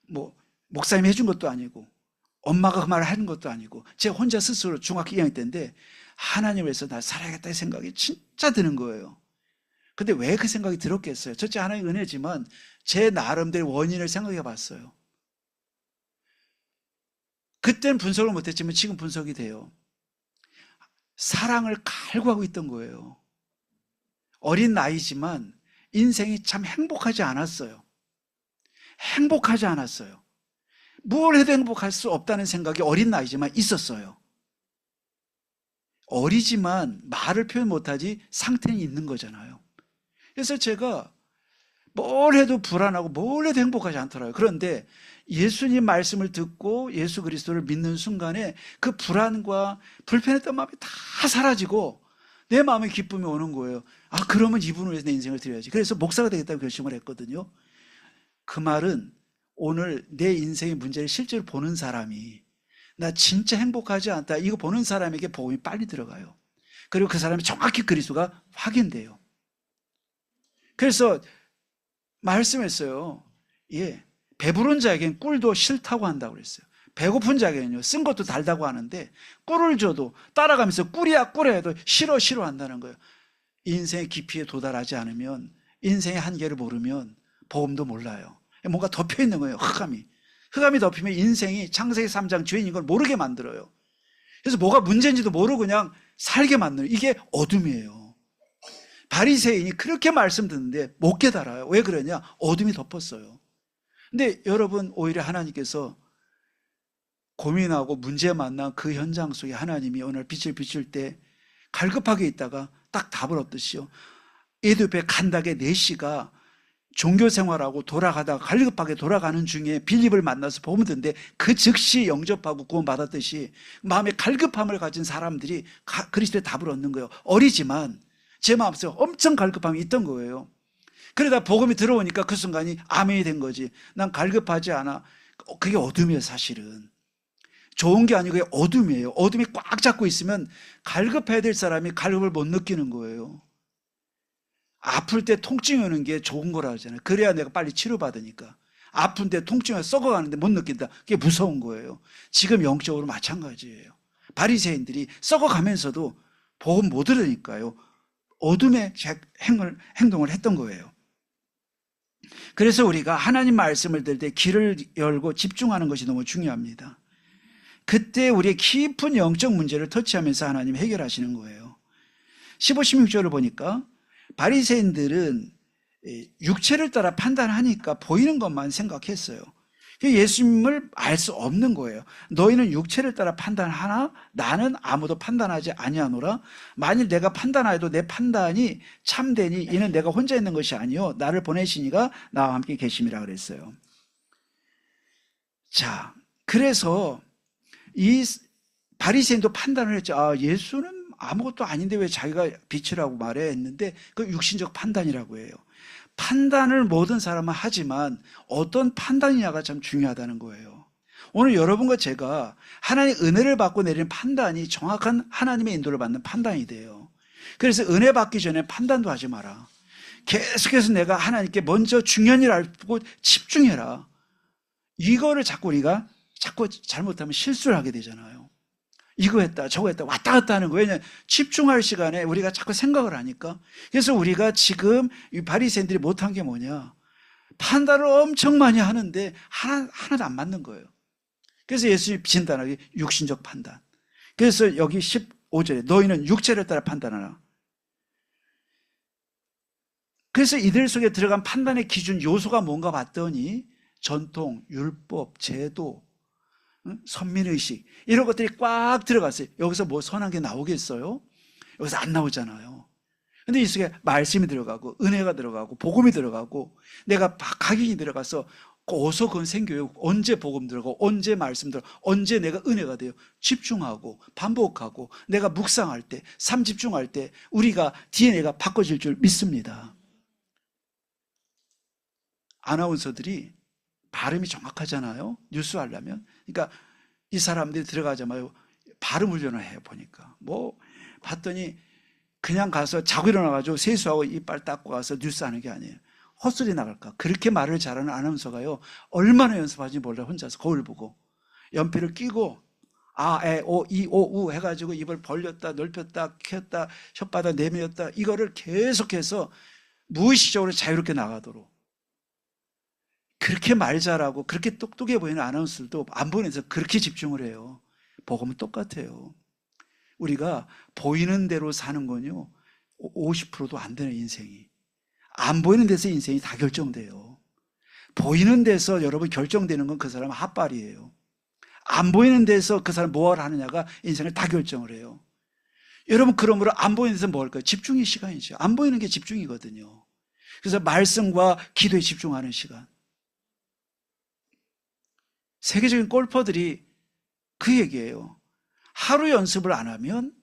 뭐 목사님이 해준 것도 아니고 엄마가 그 말을 하는 것도 아니고 제가 혼자 스스로 중학교 2학년 때인데 하나님을 위해서 나 살아야겠다는 생각이 진짜 드는 거예요. 근데 왜 그 생각이 들었겠어요? 첫째 하나님 은혜지만 제 나름대로 원인을 생각해 봤어요. 그때는 분석을 못했지만 지금 분석이 돼요. 사랑을 갈구하고 있던 거예요. 어린 나이지만 인생이 참 행복하지 않았어요. 행복하지 않았어요. 뭘 해도 행복할 수 없다는 생각이 어린 나이지만 있었어요. 어리지만 말을 표현 못하지 상태는 있는 거잖아요. 그래서 제가 뭘 해도 불안하고 뭘 해도 행복하지 않더라고요. 그런데 예수님 말씀을 듣고 예수 그리스도를 믿는 순간에 그 불안과 불편했던 마음이 다 사라지고 내 마음에 기쁨이 오는 거예요. 아, 그러면 이분을 위해서 내 인생을 드려야지. 그래서 목사가 되겠다고 결심을 했거든요. 그 말은 오늘 내 인생의 문제를 실제로 보는 사람이 나 진짜 행복하지 않다, 이거 보는 사람에게 복음이 빨리 들어가요. 그리고 그 사람이 정확히 그리스도가 확인돼요. 그래서 말씀했어요. 예, 배부른 자에겐 꿀도 싫다고 한다고 그랬어요. 배고픈 자에게는요, 쓴 것도 달다고 하는데 꿀을 줘도 따라가면서 꿀이야 꿀이야 해도 싫어 한다는 거예요. 인생의 깊이에 도달하지 않으면, 인생의 한계를 모르면 복음도 몰라요. 뭔가 덮여 있는 거예요. 흑암이 덮이면 인생이 창세기 3장 죄인인 걸 모르게 만들어요. 그래서 뭐가 문제인지도 모르고 그냥 살게 만들어요. 이게 어둠이에요. 바리새인이 그렇게 말씀 듣는데 못 깨달아요. 왜 그러냐? 어둠이 덮었어요. 근데 여러분, 오히려 하나님께서 고민하고 문제 만난 그 현장 속에 하나님이 오늘 빛을 비출 때 갈급하게 있다가 딱 답을 얻듯이요, 에드베 간닥의 내시가 종교생활하고 돌아가다가 갈급하게 돌아가는 중에 빌립을 만나서 복음 듣는데 그 즉시 영접하고 구원받았듯이 마음에 갈급함을 가진 사람들이 그리스도의 답을 얻는 거예요. 어리지만 제 마음속에 엄청 갈급함이 있던 거예요. 그러다 복음이 들어오니까 그 순간이 아멘이 된 거지. 난 갈급하지 않아. 그게 어둠이에요. 사실은 좋은 게 아니고 그게 어둠이에요. 어둠이 꽉 잡고 있으면 갈급해야 될 사람이 갈급을 못 느끼는 거예요. 아플 때 통증이 오는 게 좋은 거라 하잖아요. 그래야 내가 빨리 치료받으니까. 아픈데 통증이 썩어가는데 못 느낀다, 그게 무서운 거예요. 지금 영적으로 마찬가지예요. 바리새인들이 썩어가면서도 복음 못 들으니까요, 어둠의 행동을 했던 거예요. 그래서 우리가 하나님 말씀을 들을 때 귀를 열고 집중하는 것이 너무 중요합니다. 그때 우리의 깊은 영적 문제를 터치하면서 하나님 해결하시는 거예요. 15, 16절을 보니까 바리새인들은 육체를 따라 판단하니까 보이는 것만 생각했어요. 예수님을 알 수 없는 거예요. 너희는 육체를 따라 판단하나 나는 아무도 판단하지 아니하노라. 만일 내가 판단하여도 내 판단이 참되니 이는 내가 혼자 있는 것이 아니요 나를 보내시니가 나와 함께 계심이라 그랬어요. 자, 그래서 이 바리새인도 판단을 했죠. 아, 예수는 아무것도 아닌데 왜 자기가 빛이라고 말해 했는데 그 육신적 판단이라고 해요. 판단을 모든 사람은 하지만 어떤 판단이냐가 참 중요하다는 거예요. 오늘 여러분과 제가 하나님의 은혜를 받고 내리는 판단이 정확한 하나님의 인도를 받는 판단이 돼요. 그래서 은혜 받기 전에 판단도 하지 마라. 계속해서 내가 하나님께 먼저 중요한 일을 알고 집중해라. 이거를 우리가 자꾸 잘못하면 실수를 하게 되잖아요. 이거 했다 저거 했다 왔다 갔다 하는 거예요. 왜냐하면 집중할 시간에 우리가 자꾸 생각을 하니까. 그래서 우리가 지금 이 바리새인들이 못한 게 뭐냐, 판단을 엄청 많이 하는데 하나도 안 맞는 거예요. 그래서 예수님이 진단하기 육신적 판단. 그래서 여기 15절에 너희는 육체를 따라 판단하라. 그래서 이들 속에 들어간 판단의 기준 요소가 뭔가 봤더니 전통, 율법, 제도, 선민의식, 이런 것들이 꽉 들어갔어요. 여기서 뭐 선한 게 나오겠어요? 여기서 안 나오잖아요. 근데 이 속에 말씀이 들어가고 은혜가 들어가고 복음이 들어가고 내가 각인이 들어가서 어디서 그건 생겨요? 언제 복음 들어가고 언제 말씀 들어가고 언제 내가 은혜가 돼요? 집중하고 반복하고 내가 묵상할 때, 삶 집중할 때 우리가 DNA가 바꿔질 줄 믿습니다. 아나운서들이 발음이 정확하잖아요, 뉴스 하려면. 그러니까 이 사람들이 들어가자마자 발음 훈련을 해요. 보니까 뭐 봤더니 그냥 가서 자고 일어나가지고 세수하고 이빨 닦고 가서 뉴스 하는 게 아니에요. 헛소리 나갈까, 그렇게 말을 잘하는 아나운서가요 얼마나 연습하는지 몰라. 혼자서 거울 보고 연필을 끼고 아, 에, 오, 이, 오, 우 해가지고 입을 벌렸다 넓혔다 켰다 혓바닥 내밀었다, 이거를 계속해서 무의식적으로 자유롭게 나가도록. 그렇게 말 잘하고 그렇게 똑똑해 보이는 아나운서들도 안 보내서 그렇게 집중을 해요. 복음은 똑같아요. 우리가 보이는 대로 사는 건요 50%도 안 되는 인생이. 안 보이는 데서 인생이 다 결정돼요. 보이는 데서 여러분 결정되는 건 그 사람 핫발이에요. 안 보이는 데서 그 사람 뭘 하느냐가 인생을 다 결정을 해요. 여러분, 그러므로 안 보이는 데서 뭐 할까요? 집중의 시간이죠. 안 보이는 게 집중이거든요. 그래서 말씀과 기도에 집중하는 시간. 세계적인 골퍼들이 그 얘기예요. 하루 연습을 안 하면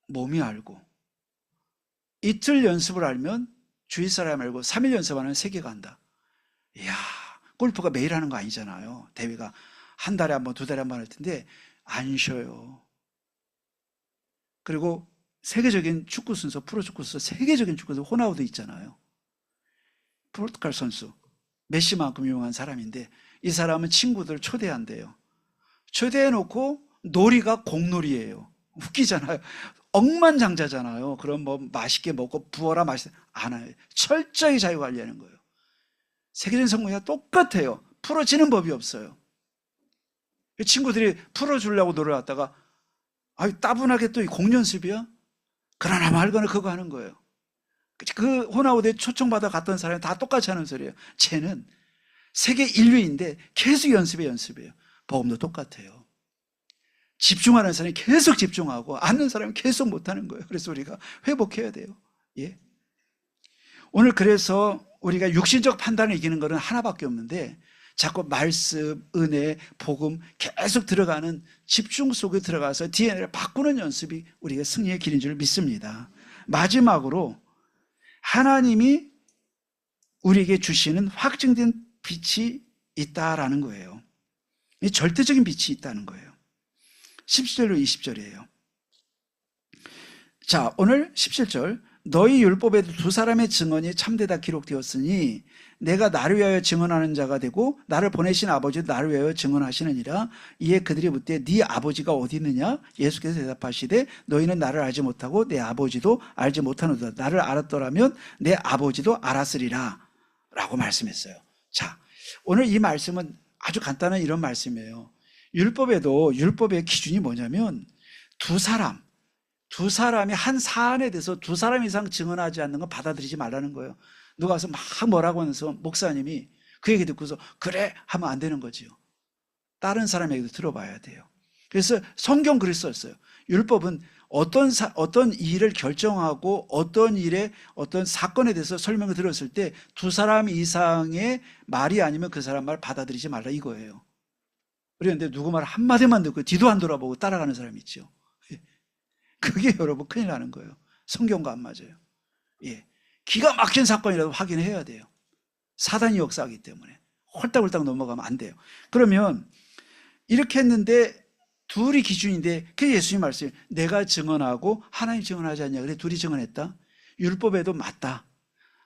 몸이 알고, 이틀 연습을 알면 주위 사람 알고, 3일 연습하면 세계가 한다. 이야, 골프가 매일 하는 거 아니잖아요. 대회가 한 달에 한 번, 두 달에 한 번 할 텐데 안 쉬어요. 그리고 세계적인 축구 선수, 프로 축구 선수, 세계적인 축구 선수 호나우두 있잖아요. 포르투갈 선수, 메시만큼 유명한 사람인데 이 사람은 친구들 초대한대요. 초대해놓고 놀이가 공놀이예요. 웃기잖아요. 억만장자잖아요. 그럼 뭐 맛있게 먹고 부어라 마시라 안 해요. 철저히 자유관리하는 거예요. 세계적인 성공이랑 똑같아요. 풀어지는 법이 없어요. 친구들이 풀어주려고 노래하다가 따분하게 또 공연습이야? 그러나 말거나 그거 하는 거예요. 그 호나우드에 초청받아 갔던 사람이 다 똑같이 하는 소리예요. 쟤는 세계 1위인데 계속 연습이에요. 복음도 똑같아요. 집중하는 사람이 계속 집중하고 아는 사람이 계속 못하는 거예요. 그래서 우리가 회복해야 돼요. 예. 오늘 그래서 우리가 육신적 판단을 이기는 것은 하나밖에 없는데 자꾸 말씀, 은혜, 복음 계속 들어가는 집중 속에 들어가서 DNA를 바꾸는 연습이 우리가 승리의 길인 줄 믿습니다. 마지막으로 하나님이 우리에게 주시는 확증된 빛이 있다라는 거예요. 이 절대적인 빛이 있다는 거예요. 17절로 20절이에요. 자, 오늘 17절. 너희 율법에도 두 사람의 증언이 참되다 기록되었으니 내가 나를 위하여 증언하는 자가 되고 나를 보내신 아버지도 나를 위하여 증언하시느니라. 이에 그들이 묻되 네 아버지가 어디 있느냐? 예수께서 대답하시되 너희는 나를 알지 못하고 내 아버지도 알지 못하노다. 나를 알았더라면 내 아버지도 알았으리라 라고 말씀했어요. 자, 오늘 이 말씀은 아주 간단한 이런 말씀이에요. 율법의 기준이 뭐냐면 두 사람이 한 사안에 대해서 두 사람 이상 증언하지 않는 건 받아들이지 말라는 거예요. 누가 와서 막 뭐라고 하면서 목사님이 그 얘기 듣고서 그래 하면 안 되는 거지요. 다른 사람 얘기도 들어봐야 돼요. 그래서 성경 글을 썼어요. 율법은 어떤 일을 결정하고 어떤 일에 어떤 사건에 대해서 설명을 들었을 때 두 사람 이상의 말이 아니면 그 사람 말 받아들이지 말라 이거예요. 그런데 누구 말 한마디만 듣고 뒤도 안 돌아보고 따라가는 사람이 있죠. 그게 여러분 큰일 나는 거예요. 성경과 안 맞아요. 예. 기가 막힌 사건이라도 확인해야 돼요. 사단이 역사하기 때문에 홀딱홀딱 넘어가면 안 돼요. 그러면 이렇게 했는데 둘이 기준인데 그게 예수님 말씀이에요. 내가 증언하고 하나님 증언하지 않냐. 그래 둘이 증언했다. 율법에도 맞다.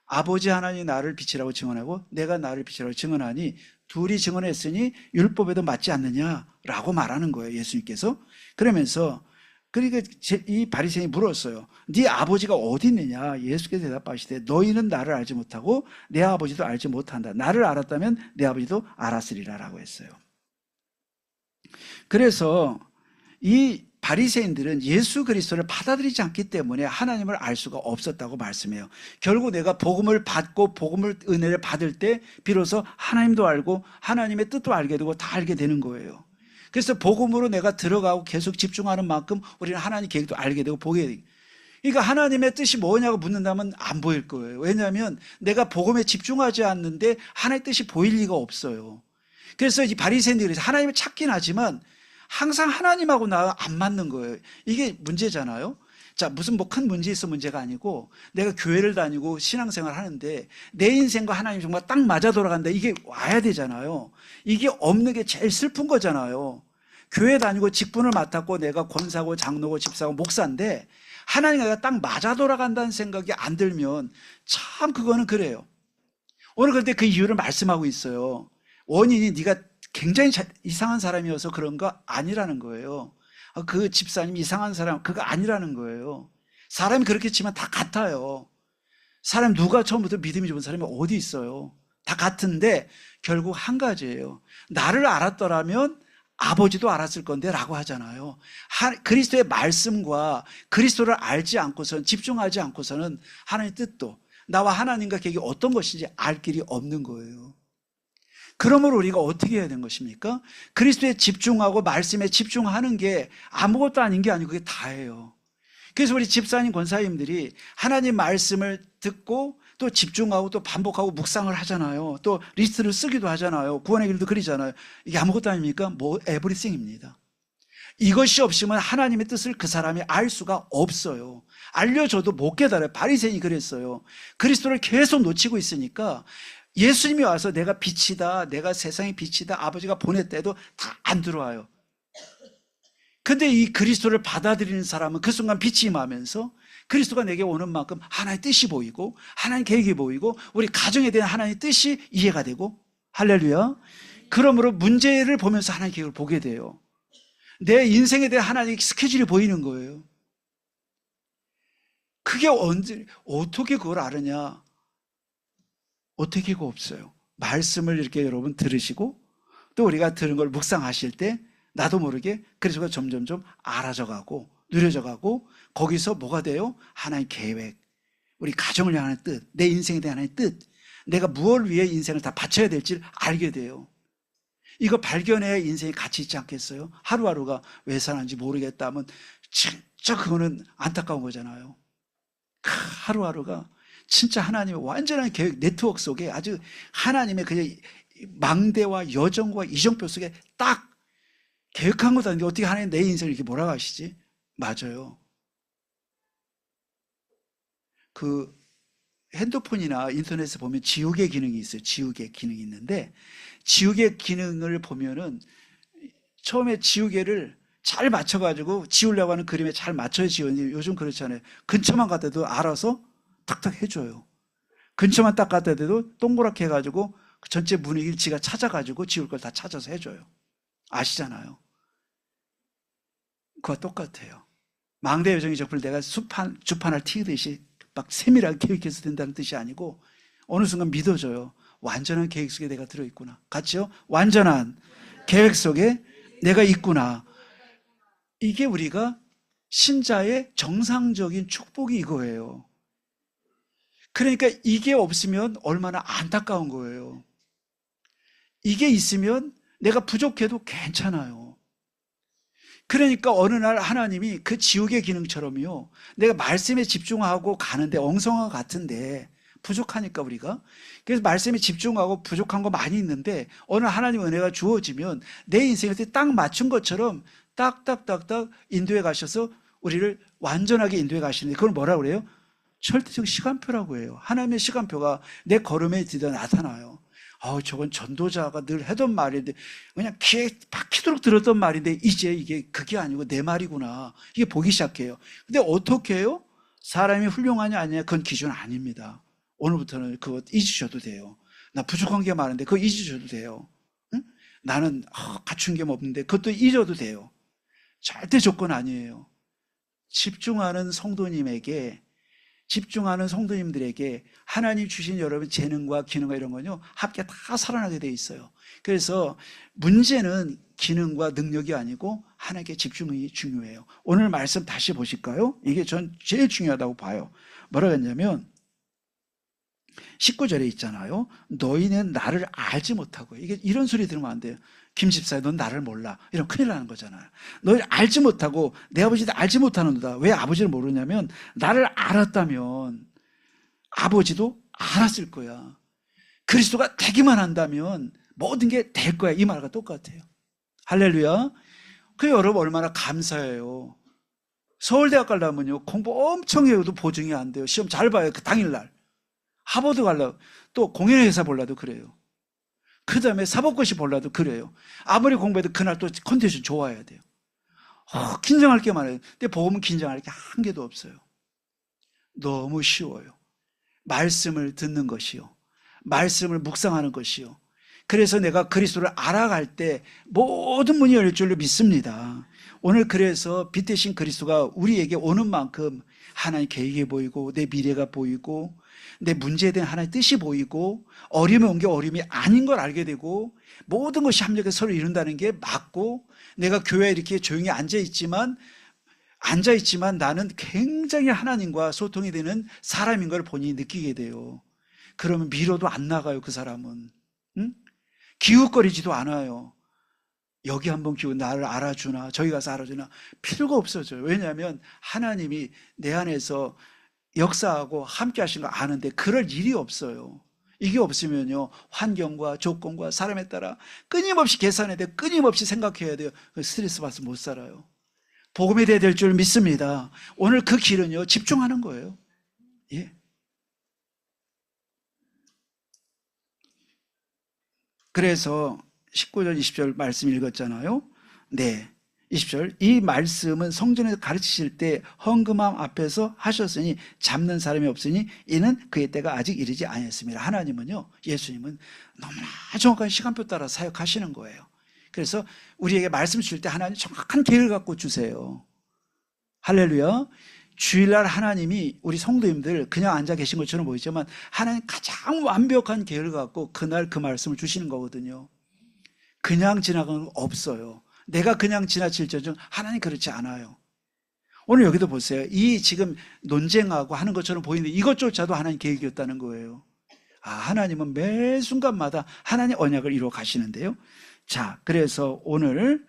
아버지 하나님이 나를 빛이라고 증언하고 내가 나를 빛이라고 증언하니 둘이 증언했으니 율법에도 맞지 않느냐라고 말하는 거예요. 예수님께서. 그러면서 그러니까 이 바리새인이 물었어요. 네 아버지가 어디 있느냐? 예수께서 대답하시되 너희는 나를 알지 못하고 내 아버지도 알지 못한다. 나를 알았다면 내 아버지도 알았으리라 라고 했어요. 그래서 이 바리새인들은 예수 그리스도를 받아들이지 않기 때문에 하나님을 알 수가 없었다고 말씀해요. 결국 내가 복음을 받고 은혜를 받을 때 비로소 하나님도 알고 하나님의 뜻도 알게 되고 다 알게 되는 거예요. 그래서 복음으로 내가 들어가고 계속 집중하는 만큼 우리는 하나님 계획도 알게 되고 보게 되고. 그러니까 하나님의 뜻이 뭐냐고 묻는다면 안 보일 거예요. 왜냐하면 내가 복음에 집중하지 않는데 하나님의 뜻이 보일 리가 없어요. 그래서 이 바리새인들이 하나님을 찾긴 하지만 항상 하나님하고 나 안 맞는 거예요. 이게 문제잖아요. 자, 무슨 뭐 큰 문제 있어 문제가 아니고 내가 교회를 다니고 신앙생활 하는데 내 인생과 하나님 정말 딱 맞아 돌아간다. 이게 와야 되잖아요. 이게 없는 게 제일 슬픈 거잖아요. 교회 다니고 직분을 맡았고 내가 권사고 장로고 집사고 목사인데 하나님과 내가 딱 맞아 돌아간다는 생각이 안 들면 참 그거는 그래요. 오늘 그런데 그 이유를 말씀하고 있어요. 원인이 네가 굉장히 이상한 사람이어서 그런 거 아니라는 거예요. 그 집사님 이상한 사람 그거 아니라는 거예요. 사람이 그렇게 치면 다 같아요. 사람 누가 처음부터 믿음이 좋은 사람이 어디 있어요. 다 같은데 결국 한 가지예요. 나를 알았더라면 아버지도 알았을 건데 라고 하잖아요. 그리스도의 말씀과 그리스도를 알지 않고서는 집중하지 않고서는 하나님의 뜻도 나와 하나님과 계획이 어떤 것인지 알 길이 없는 거예요. 그러므로 우리가 어떻게 해야 되는 것입니까? 그리스도에 집중하고 말씀에 집중하는 게 아무것도 아닌 게 아니고 그게 다예요. 그래서 우리 집사님, 권사님들이 하나님 말씀을 듣고 또 집중하고 또 반복하고 묵상을 하잖아요. 또 리스트를 쓰기도 하잖아요. 구원의 길도 그리잖아요. 이게 아무것도 아닙니까? 뭐 에브리띵입니다. 이것이 없으면 하나님의 뜻을 그 사람이 알 수가 없어요. 알려줘도 못 깨달아요. 바리새인이 그랬어요. 그리스도를 계속 놓치고 있으니까 예수님이 와서 내가 빛이다, 내가 세상의 빛이다, 아버지가 보냈대도 다 안 들어와요. 근데 이 그리스도를 받아들이는 사람은 그 순간 빛이 임하면서 그리스도가 내게 오는 만큼 하나님의 뜻이 보이고 하나님의 계획이 보이고 우리 가정에 대한 하나님의 뜻이 이해가 되고, 할렐루야. 그러므로 문제를 보면서 하나님의 계획을 보게 돼요. 내 인생에 대한 하나님의 스케줄이 보이는 거예요. 그게 어떻게 그걸 알으냐? 어떻게 그거 없어요. 말씀을 이렇게 여러분 들으시고 또 우리가 들은 걸 묵상하실 때 나도 모르게 그리스도가 점점점 알아져 가고 누려져 가고 거기서 뭐가 돼요? 하나님의 계획, 우리 가정을 향한 뜻, 내 인생에 대한 하나님의 뜻, 내가 무엇을 위해 인생을 다 바쳐야 될지를 알게 돼요. 이거 발견해야 인생이 가치 있지 않겠어요? 하루하루가 왜 사는지 모르겠다 하면 진짜 그거는 안타까운 거잖아요. 하루하루가 진짜 하나님의 완전한 계획 네트워크 속에 아주 하나님의 그냥 망대와 여정과 이정표 속에 딱 계획한 것도 아닌데 어떻게 하나님 내 인생을 이렇게 몰아가시지? 맞아요. 그 핸드폰이나 인터넷에 보면 지우개 기능이 있어요. 지우개 기능이 있는데 지우개 기능을 보면은 처음에 지우개를 잘 맞춰가지고 지우려고 하는 그림에 잘 맞춰야 지우는데 요즘 그렇잖아요. 근처만 갖다 대도 알아서 탁탁 해줘요. 근처만 딱 갖다 대도 동그랗게 해가지고 전체 분위기를 지가 찾아가지고 지울 걸 다 찾아서 해줘요. 아시잖아요. 그와 똑같아요. 망대 여정의 적을 내가 주판을 튀듯이 막 세밀하게 계획해서 된다는 뜻이 아니고 어느 순간 믿어져요. 완전한 계획 속에 내가 들어있구나. 같이요? 완전한 계획 속에 내가 있구나. 이게 우리가 신자의 정상적인 축복이 이거예요. 그러니까 이게 없으면 얼마나 안타까운 거예요. 이게 있으면 내가 부족해도 괜찮아요. 그러니까 어느 날 하나님이 그 지우개 기능처럼요, 내가 말씀에 집중하고 가는데 엉성한 것 같은데 부족하니까 우리가 그래서 말씀에 집중하고 부족한 거 많이 있는데 어느 하나님의 은혜가 주어지면 내 인생에 딱 맞춘 것처럼 딱딱딱딱 인도해 가셔서 우리를 완전하게 인도해 가시는데 그걸 뭐라고 그래요? 절대적 시간표라고 해요. 하나님의 시간표가 내 걸음에 드디어 나타나요. 저건 전도자가 늘 하던 말인데 그냥 귀에 박히도록 들었던 말인데 이제 이게 그게 아니고 내 말이구나. 이게 보기 시작해요. 근데 어떻게 해요? 사람이 훌륭하냐 아니냐 그건 기준 아닙니다. 오늘부터는 그거 잊으셔도 돼요. 나 부족한 게 많은데 그거 잊으셔도 돼요. 응? 나는 갖춘 게 없는데 그것도 잊어도 돼요. 절대 조건 아니에요. 집중하는 성도님들에게 하나님 주신 여러분 재능과 기능과 이런 건요 함께 다 살아나게 돼 있어요. 그래서 문제는 기능과 능력이 아니고 하나님께 집중이 중요해요. 오늘 말씀 다시 보실까요? 이게 전 제일 중요하다고 봐요. 뭐라고 했냐면 19절에 있잖아요. 너희는 나를 알지 못하고, 이게 이런 소리 들으면 안 돼요. 김 집사야, 넌 나를 몰라. 이러면 큰일 나는 거잖아요. 너희를 알지 못하고 내 아버지도 알지 못하는도다. 왜 아버지를 모르냐면 나를 알았다면 아버지도 알았을 거야. 그리스도가 되기만 한다면 모든 게 될 거야. 이 말과 똑같아요. 할렐루야. 그 여러분 얼마나 감사해요. 서울대학 가려면요 공부 엄청 해도 보증이 안 돼요. 시험 잘 봐요. 그 당일날. 하버드 가려고 또 공인회사 보려도 그래요. 그 다음에 사법고시 보려도 그래요. 아무리 공부해도 그날 또 컨디션 좋아야 돼요. 긴장할 게 많아요. 근데 복음은 긴장할 게 한 개도 없어요. 너무 쉬워요. 말씀을 듣는 것이요, 말씀을 묵상하는 것이요. 그래서 내가 그리스도를 알아갈 때 모든 문이 열릴 줄로 믿습니다. 오늘 그래서 빛 대신 그리스도가 우리에게 오는 만큼 하나님 계획이 보이고 내 미래가 보이고 내 문제에 대한 하나님의 뜻이 보이고 어려움이 온 게 어려움이 아닌 걸 알게 되고 모든 것이 합력해서 서로 이룬다는 게 맞고 내가 교회에 이렇게 조용히 앉아있지만 나는 굉장히 하나님과 소통이 되는 사람인 걸 본인이 느끼게 돼요. 그러면 미뤄도 안 나가요. 그 사람은. 응? 기웃거리지도 않아요. 여기 한번 기고 나를 알아주나 저기 가서 알아주나 필요가 없어져요. 왜냐하면 하나님이 내 안에서 역사하고 함께 하신 거 아는데 그럴 일이 없어요. 이게 없으면요, 환경과 조건과 사람에 따라 끊임없이 계산해야 돼요. 끊임없이 생각해야 돼요. 스트레스 받아서 못 살아요. 복음이 돼야 될 줄 믿습니다. 오늘 그 길은요, 집중하는 거예요. 예. 그래서 19절 20절 말씀 읽었잖아요. 네, 20절 이 말씀은 성전에서 가르치실 때 헌금함 앞에서 하셨으니 잡는 사람이 없으니 이는 그의 때가 아직 이르지 아니했습니다. 하나님은요, 예수님은 너무나 정확한 시간표 따라 사역하시는 거예요. 그래서 우리에게 말씀 주실 때 하나님 정확한 계획을 갖고 주세요. 할렐루야. 주일날 하나님이 우리 성도님들 그냥 앉아 계신 것처럼 보이지만 하나님 가장 완벽한 계획을 갖고 그날 그 말씀을 주시는 거거든요. 그냥 지나가는 거 없어요. 내가 그냥 지나칠지언정 하나님 그렇지 않아요. 오늘 여기도 보세요. 이 지금 논쟁하고 하는 것처럼 보이는데 이것조차도 하나님 계획이었다는 거예요. 아, 하나님은 매 순간마다 하나님 언약을 이루어 가시는데요. 자, 그래서 오늘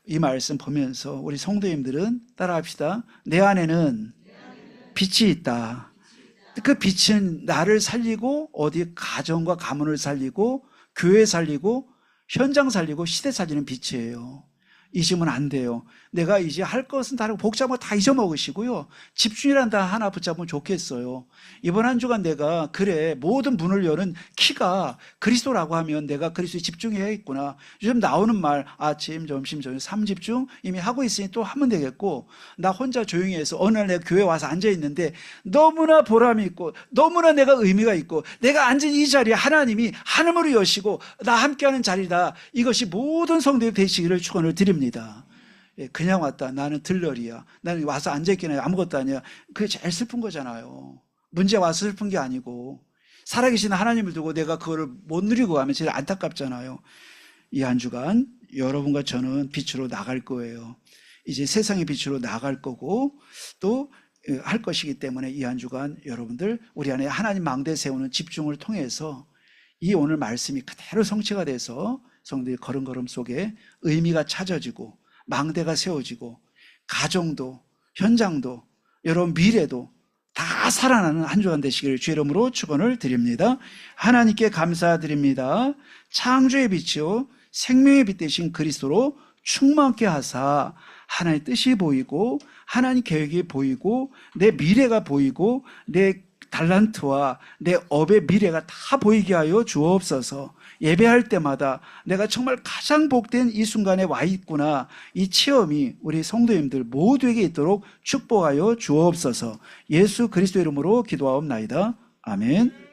이 말씀 보면서 우리 성도님들은 따라합시다. 내 안에는 빛이 있다. 그 빛은 나를 살리고 어디 가정과 가문을 살리고 교회 살리고 현장 살리고 시대 살리는 빛이에요. 잊으면 안 돼요. 내가 이제 할 것은 다르고 복잡한 거 다 잊어먹으시고요. 집중이란 단 하나 붙잡으면 좋겠어요. 이번 한 주간 내가 그래 모든 문을 여는 키가 그리스도라고 하면 내가 그리스도에 집중해야겠구나. 요즘 나오는 말 아침, 점심, 저녁 3집중 이미 하고 있으니 또 하면 되겠고 나 혼자 조용히 해서 어느 날 내가 교회 와서 앉아있는데 너무나 보람이 있고 너무나 내가 의미가 있고 내가 앉은 이 자리에 하나님이 하늘으로 여시고 나 함께하는 자리다. 이것이 모든 성도의 되시기를 축원을 드립니다. 그냥 왔다. 나는 들러리야. 나는 와서 앉아있기는 아무것도 아니야. 그게 제일 슬픈 거잖아요. 문제 와서 슬픈 게 아니고 살아계신 하나님을 두고 내가 그거를 못 누리고 가면 제일 안타깝잖아요. 이 한 주간 여러분과 저는 빛으로 나갈 거예요. 이제 세상의 빛으로 나갈 거고 또 할 것이기 때문에 이 한 주간 여러분들 우리 안에 하나님 망대 세우는 집중을 통해서 이 오늘 말씀이 그대로 성취가 돼서 성도의 걸음걸음 속에 의미가 찾아지고 망대가 세워지고 가정도 현장도 여러분 미래도 다 살아나는 한 주간 되시기를 주의 이름으로 축원을 드립니다. 하나님께 감사드립니다. 창조의 빛이요 생명의 빛 되신 그리스도로 충만케 하사 하나님의 뜻이 보이고 하나님 계획이 보이고 내 미래가 보이고 내 달란트와 내 업의 미래가 다 보이게 하여 주옵소서. 예배할 때마다 내가 정말 가장 복된 이 순간에 와 있구나. 이 체험이 우리 성도님들 모두에게 있도록 축복하여 주옵소서. 예수 그리스도 이름으로 기도하옵나이다. 아멘.